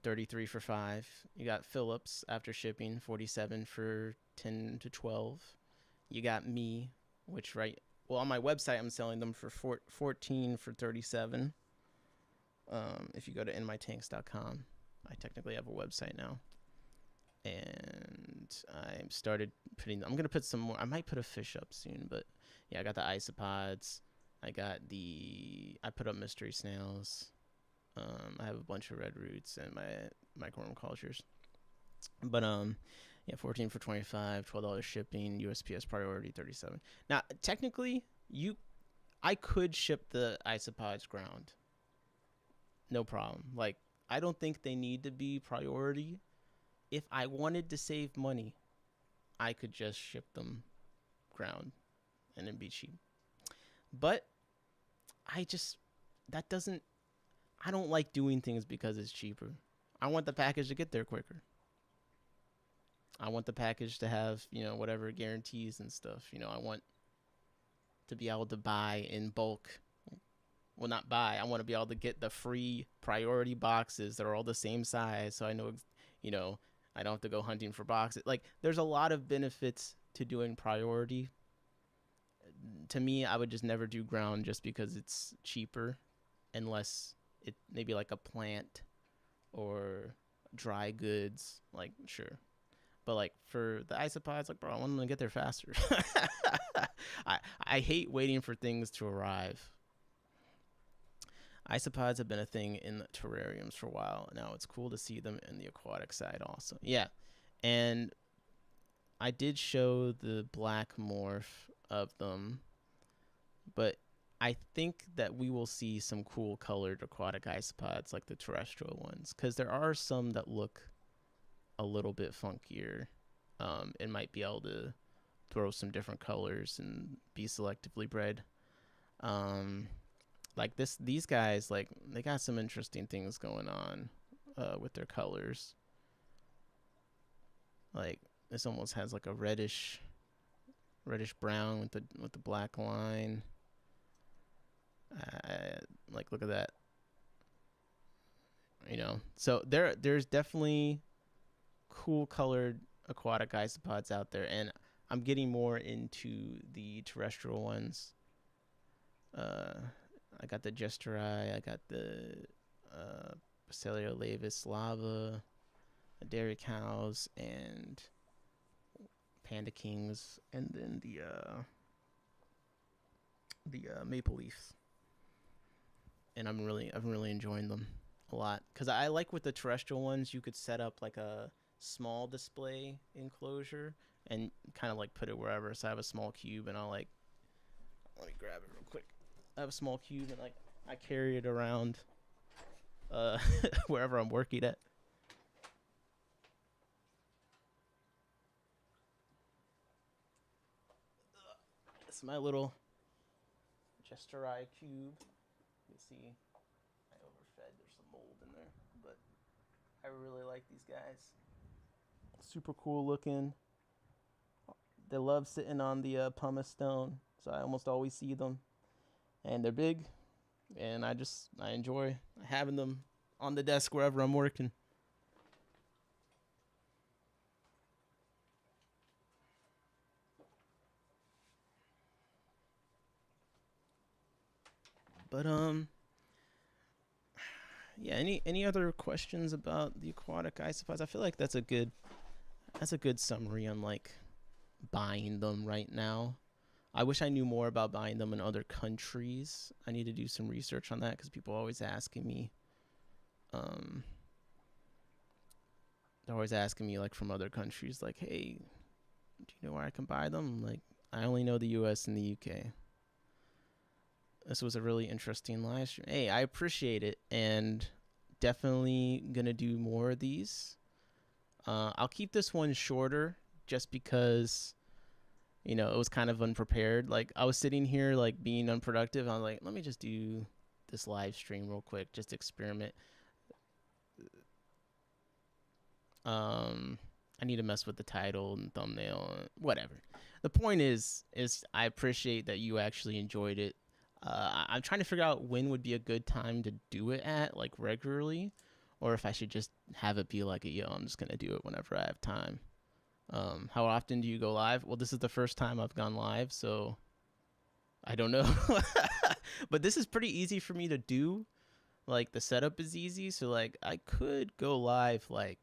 33 for 5. You got Phillips after shipping, 47 for 10 to 12. You got me, which on my website I'm selling them for 14 for 37. If you go to inmytanks.com, I technically have a website now, and I started putting. I'm gonna put some more. I might put a fish up soon, but yeah, I got the isopods. I put up mystery snails. I have a bunch of red roots and my Microworm Cultures. But yeah, 14 for 25, $12 shipping, USPS priority 37. Now, technically, I could ship the isopods ground. No problem. Like, I don't think they need to be priority. If I wanted to save money, I could just ship them ground and it'd be cheap. But I don't like doing things because it's cheaper. I want the package to get there quicker. I want the package to have, whatever guarantees and stuff. I want to be able to buy in bulk. Well, not buy. I want to be able to get the free priority boxes that are all the same size, so I know, You know, I don't have to go hunting for boxes. Like, there's a lot of benefits to doing priority. To me, I would just never do ground just because it's cheaper, unless it maybe like a plant or dry goods. Like, sure. But like for the isopods, like, bro, I want them to get there faster. I hate waiting for things to arrive. Isopods have been a thing in the terrariums for a while. Now it's cool to see them in the aquatic side also. Yeah. And I did show the black morph of them, but I think that we will see some cool colored aquatic isopods like the terrestrial ones, because there are some that look a little bit funkier, and might be able to throw some different colors and be selectively bred. Like these guys, like, they got some interesting things going on with their colors. Like, this almost has like a reddish brown with the black line. Like, look at that. You know, so there's definitely cool colored aquatic isopods out there, and I'm getting more into the terrestrial ones. I got the Gesteri, I got the Basilia laevis lava, dairy cows, and panda kings, and then the maple leafs. And I'm really enjoying them a lot, because I like with the terrestrial ones, you could set up like a small display enclosure and kind of like put it wherever. So I have a small cube, and I'll like, let me grab it real quick. I have a small cube, and like I carry it around wherever I'm working at. It's my little Gesteri cube. You see, I overfed. There's some mold in there, but I really like these guys. Super cool looking. They love sitting on the pumice stone, so I almost always see them. And they're big, and I enjoy having them on the desk wherever I'm working. But yeah, any other questions about the aquatic isopods? I feel like that's a good summary on like buying them right now. I wish I knew more about buying them in other countries. I need to do some research on that, because people are always asking me. They're always asking me like from other countries, like, hey, do you know where I can buy them? I'm like, I only know the US and the UK. This was a really interesting live stream. Hey, I appreciate it, and definitely gonna do more of these. I'll keep this one shorter just because, you know, it was kind of unprepared. Like, I was sitting here like being unproductive. I was like, let me just do this live stream real quick, just experiment. I need to mess with the title and thumbnail, whatever. The point is I appreciate that you actually enjoyed it. I'm trying to figure out when would be a good time to do it at, like, regularly, or if I should just have it be like, yo, I'm just gonna do it whenever I have time. How often do you go live? Well, this is the first time I've gone live, so I don't know. But this is pretty easy for me to do. Like, the setup is easy, so like I could go live like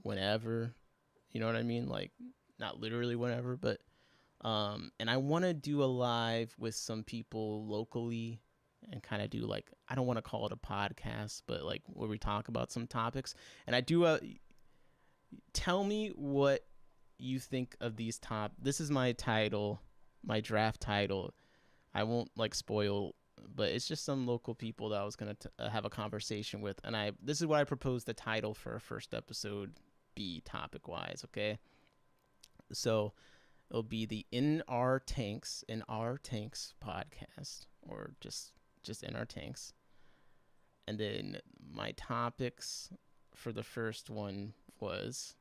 whenever, you know what I mean? Like, not literally whenever, but and I want to do a live with some people locally and kind of do like, I don't want to call it a podcast, but like where we talk about some topics. And I do tell me what you think of these this is my title, my draft title. I won't like spoil, but it's just some local people that I was going to have a conversation with. And this is what I proposed the title for our first episode be, topic wise. Okay. So it'll be the In Our Tanks podcast, or just In Our Tanks. And then my topics for the first one was,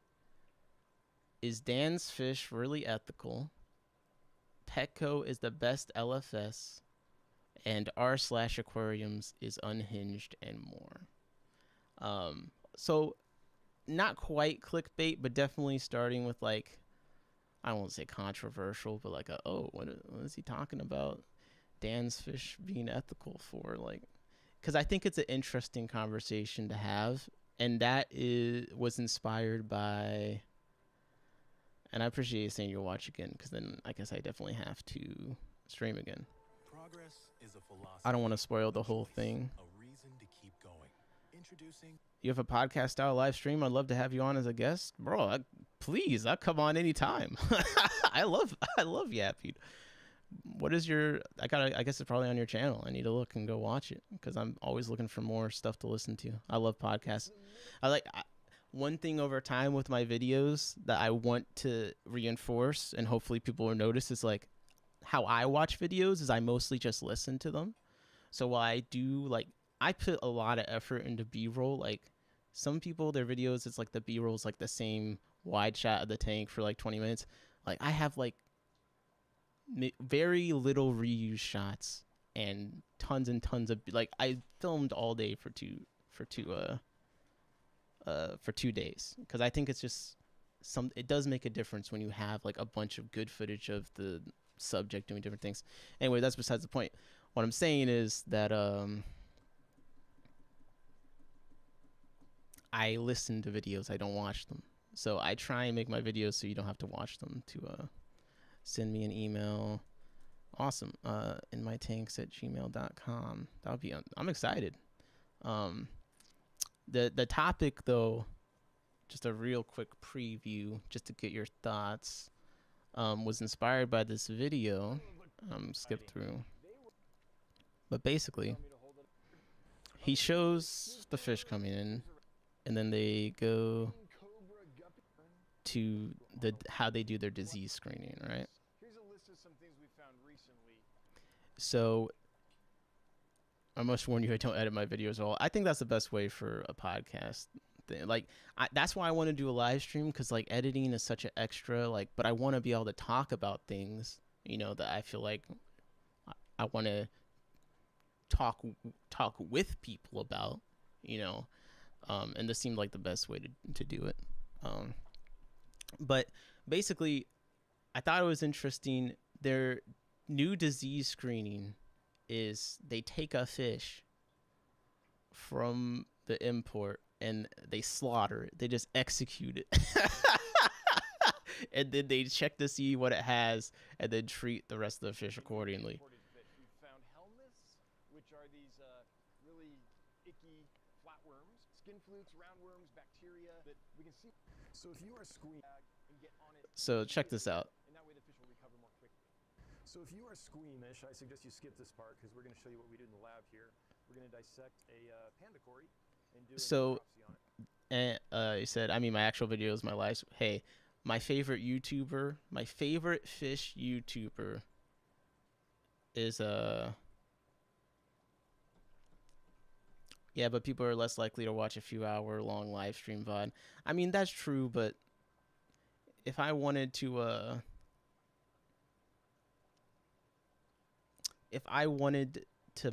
is Dan's fish really ethical? Petco is the best LFS, and r/aquariums is unhinged, and more. So not quite clickbait, but definitely starting with like, I won't say controversial, but like what is he talking about? Dan's fish being ethical for, like, because I think it's an interesting conversation to have, and that was inspired by, and I appreciate you saying you'll watch again, because then I guess I definitely have to stream again. Progress is a philosophy. I don't want to spoil the whole thing. A reason to keep going. Introducing. You have a podcast style live stream. I'd love to have you on as a guest, bro. Please, I'll come on anytime. I love yapping. What is your? I guess it's probably on your channel. I need to look and go watch it, because I'm always looking for more stuff to listen to. I love podcasts. One thing over time with my videos that I want to reinforce, and hopefully people will notice, is like how I watch videos is I mostly just listen to them. So while I do, like, I put a lot of effort into B-roll. Like, some people, their videos, it's like the B-roll is like the same wide shot of the tank for like 20 minutes. Like, I have like very little reuse shots and tons of, like, I filmed all day for 2 days, because I think it's just it does make a difference when you have like a bunch of good footage of the subject doing different things. Anyway, that's besides the point. What I'm saying is that I listen to videos, I don't watch them. So I try and make my videos so you don't have to watch them. To send me an email. Awesome. inmytanks@gmail.com. That would be I'm excited. The topic, though, just a real quick preview just to get your thoughts, was inspired by this video. Skip through. But basically, he shows the fish coming in, and then they go to how they do their disease screening, right? Here's a list of some things we found recently. So I must warn you, I don't edit my videos at all. I think that's the best way for a podcast thing. Like, that's why I want to do a live stream, because like editing is such an extra. Like, but I want to be able to talk about things, that I feel like I want to talk with people about, and this seemed like the best way to do it. But basically, I thought it was interesting. Their new disease screening is they take a fish from the import and they slaughter it. They just execute it. And then they check to see what it has and then treat the rest of the fish accordingly. We found helminths, which are these really icky flatworms, skin flukes, roundworms, bacteria that we can see. So if you are squeamish and get on it, So check this out. and that way the fish will recover more quickly. So if you are squeamish, I suggest you skip this part because we're going to show you what we did in the lab here. We're going to dissect a panda cory and do a necropsy on it. And he said, my actual video is my live. Hey, my favorite YouTuber, my favorite fish YouTuber is yeah, but people are less likely to watch a few hour long live stream VOD. That's true, but if I wanted to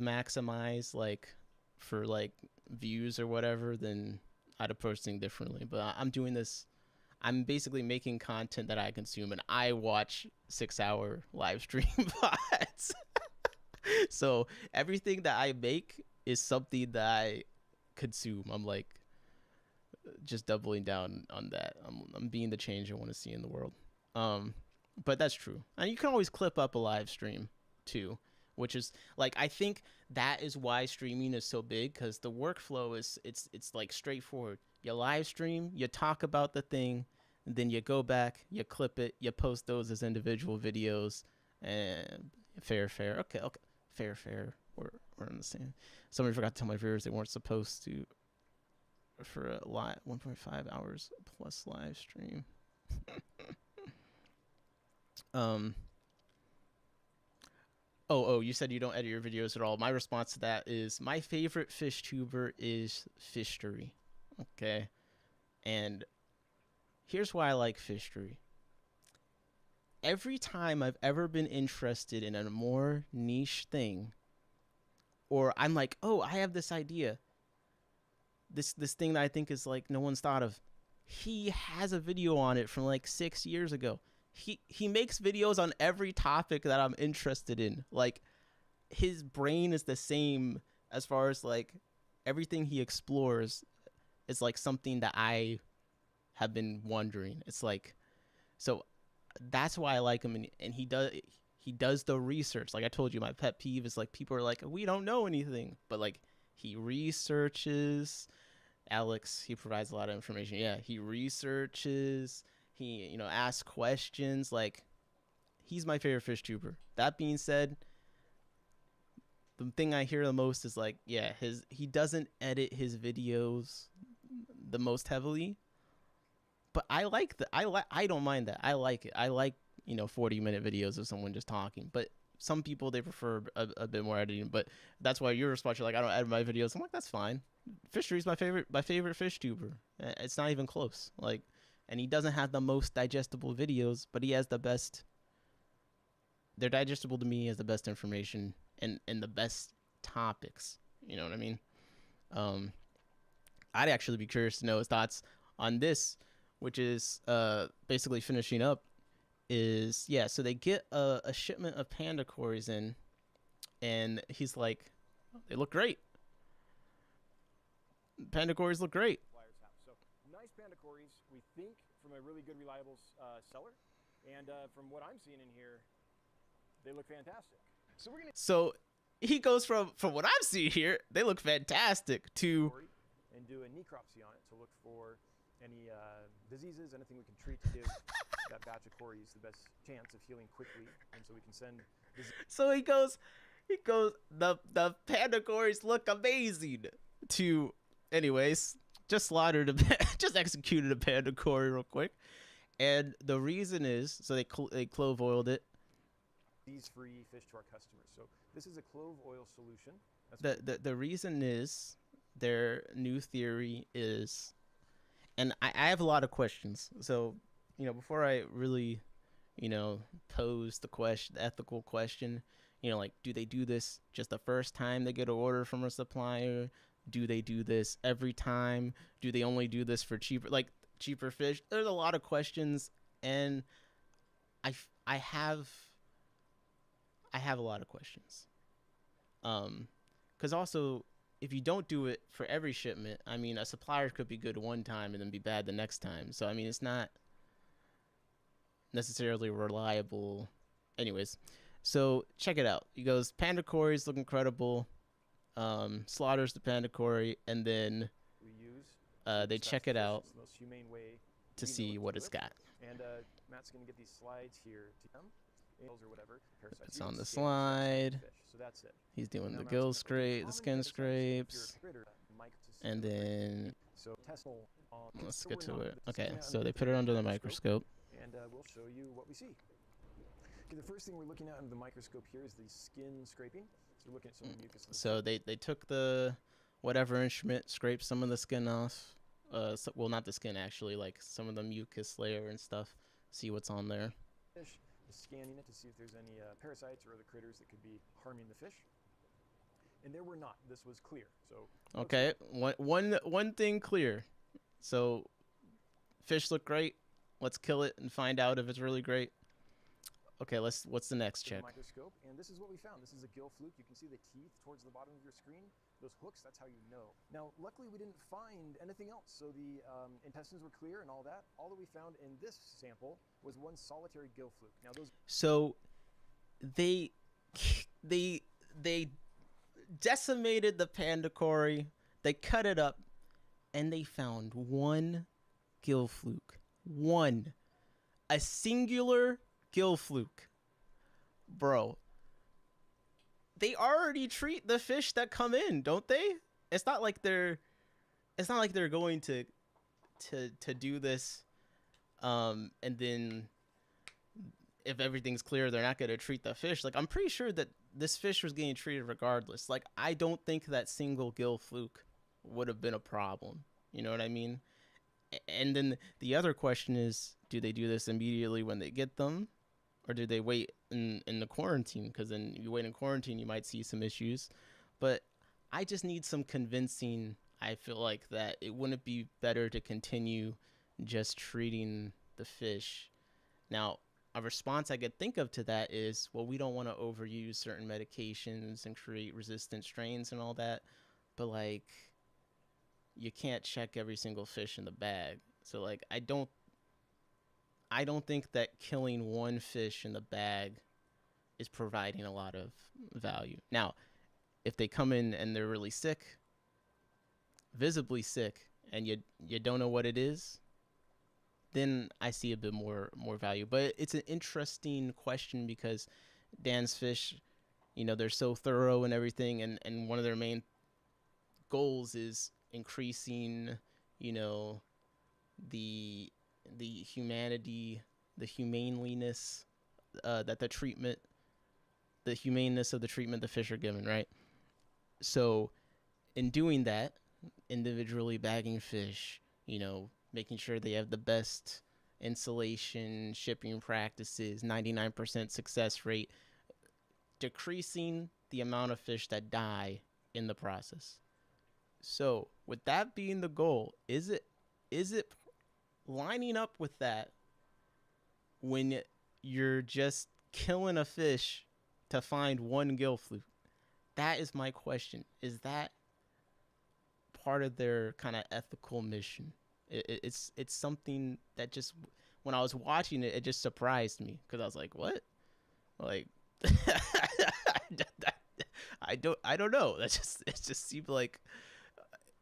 maximize like for like views or whatever, then I'd approach things differently. But I'm doing this, I'm basically making content that I consume, and I watch 6-hour live stream VODs. So everything that I make is something that I consume. I'm like just doubling down on that. I'm being the change I want to see in the world. But that's true. And you can always clip up a live stream too, which is like, I think that is why streaming is so big, because the workflow is it's like straightforward. You live stream, you talk about the thing, and then you go back, you clip it, you post those as individual videos, and fair. Okay. Fair. We're on the same. Somebody forgot to tell my viewers they weren't supposed to for a 1.5 hours plus live stream. Oh, you said you don't edit your videos at all. My response to that is my favorite fish tuber is Fishery. Okay. And here's why I like Fishery. Every time I've ever been interested in a more niche thing, or I'm like, oh, I have this idea, this thing that I think is like no one's thought of, he has a video on it from like 6 years ago. He makes videos on every topic that I'm interested in. Like, his brain is the same as far as like everything he explores is like something that I have been wondering. It's like, so that's why I like him, and he does the research. Like I told you, my pet peeve is like people are like, we don't know anything, but like he researches. Alex, he provides a lot of information. Yeah, he researches. He, asks questions. Like, he's my favorite fish tuber. That being said, the thing I hear the most is like, yeah, he doesn't edit his videos the most heavily, but I like that. I don't mind that. I like it. I like 40-minute videos of someone just talking. But some people, they prefer a bit more editing. But that's why your response, you're like, I don't edit my videos. I'm like, that's fine. Fishery's my favorite fish tuber. It's not even close. Like, and he doesn't have the most digestible videos, but he has the best. They're digestible to me. He has the best information and the best topics. You know what I mean? I'd actually be curious to know his thoughts on this, which is basically finishing up. So they get a shipment of panda cories in, and he's like, they look great. Panda cories look great. So nice panda cories, we think, from a really good, reliable seller. And from what I'm seeing in here, they look fantastic. So we're gonna. So he goes from what I'm seeing here, they look fantastic, to and do a necropsy on it to look for any diseases, anything we can treat to give that batch of cories the best chance of healing quickly, and so we can send. So he goes, the panda cories look amazing. To, anyways, just just executed a panda cory real quick, and the reason is so they clove oiled it. Disease-free fish to our customers. So this is a clove oil solution. The reason is, their new theory is, and I have a lot of questions. So, before I really, pose the ethical question, like, do they do this just the first time they get an order from a supplier? Do they do this every time? Do they only do this for cheaper fish? There's a lot of questions, and I have a lot of questions. Because also, if you don't do it for every shipment, I mean, a supplier could be good one time and then be bad the next time. So, I mean, it's not necessarily reliable. Anyways, so check it out. He goes, panda cories look incredible. Slaughters the panda cory, and then they check it out to see what it's got. And Matt's going to get these slides here to them. Or whatever, it's on the slide. So that's it. He's doing the gill scrape, the skin scrapes, and then let's get to it. Okay, so they put it under the microscope, and we'll show you what we see. Okay, the first thing we're looking at under the microscope here is the skin scraping. So we're looking at some of the mucus. So they took the whatever instrument, scraped some of the skin off. Well, not the skin actually, like some of the mucus layer and stuff. See what's on there. Scanning it to see if there's any parasites or other critters that could be harming the fish. And there were not. This was clear. So okay, one thing clear. So fish look great. Let's kill it and find out if it's really great. Okay, what's the next check? Microscope, and this is what we found. This is a gill fluke. You can see the teeth towards the bottom of your screen. Those hooks, that's how you know. Now, luckily, we didn't find anything else. So the intestines were clear and all that. All that we found in this sample was one solitary gill fluke. Now those. So they decimated the panda cory. They cut it up, and they found one gill fluke. A singular gill fluke. Bro, they already treat the fish that come in, don't they? It's not like they're going to do this and then if everything's clear, they're not going to treat the fish. Like, I'm pretty sure that this fish was getting treated regardless. Like, I don't think that single gill fluke would have been a problem. You know what I mean? And then the other question is, do they do this immediately when they get them? Or do they wait in the quarantine? Because then you wait in quarantine, you might see some issues. But I just need some convincing. I feel like that it wouldn't be better to continue just treating the fish. Now, a response I could think of to that is, well, we don't want to overuse certain medications and create resistant strains and all that, but like, you can't check every single fish in the bag. So like, I don't think that killing one fish in the bag is providing a lot of value. Now, if they come in and they're really sick, visibly sick, and you don't know what it is, then I see a bit more value. But it's an interesting question because Dan's fish, you know, they're so thorough and everything, and one of their main goals is increasing, you know, the humanity, the humaneliness, that the treatment, the humaneness of the treatment the fish are given, right? So in doing that, individually bagging fish, you know, making sure they have the best insulation, shipping practices, 99% success rate, decreasing the amount of fish that die in the process. So with that being the goal, is it lining up with that when you're just killing a fish to find one gill fluke? That is my question. Is that part of their kind of ethical mission? It's something that just, when I was watching it, it just surprised me because I was like, what? Like, I don't know. It just seemed like,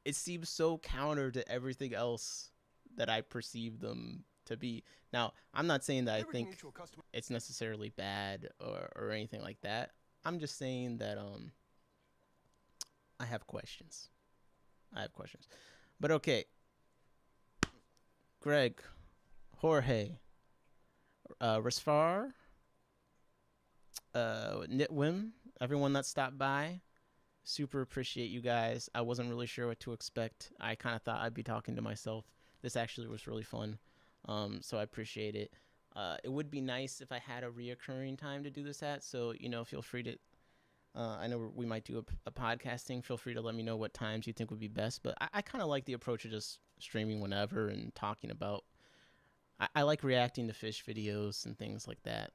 it seems so counter to everything else that I perceive them to be. Now, I'm not saying that I think it's necessarily bad or anything like that. I'm just saying that I have questions. But okay. Greg, Jorge, Rasfar, Nitwim, everyone that stopped by, super appreciate you guys. I wasn't really sure what to expect. I kind of thought I'd be talking to myself. This actually was really fun, so I appreciate it. It would be nice if I had a reoccurring time to do this at, so, you know, feel free to, I know we might do a podcasting. Feel free to let me know what times you think would be best, but I kind of like the approach of just streaming whenever and talking about, I like reacting to fish videos and things like that.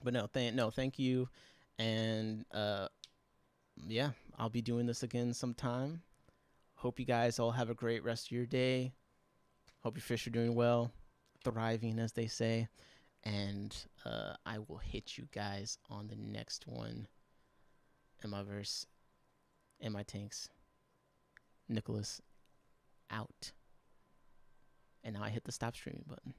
But thank you. And, yeah, I'll be doing this again sometime. Hope you guys all have a great rest of your day. Hope your fish are doing well, thriving, as they say. And I will hit you guys on the next one. In my verse, in my tanks. Nicholas out. And now I hit the stop streaming button.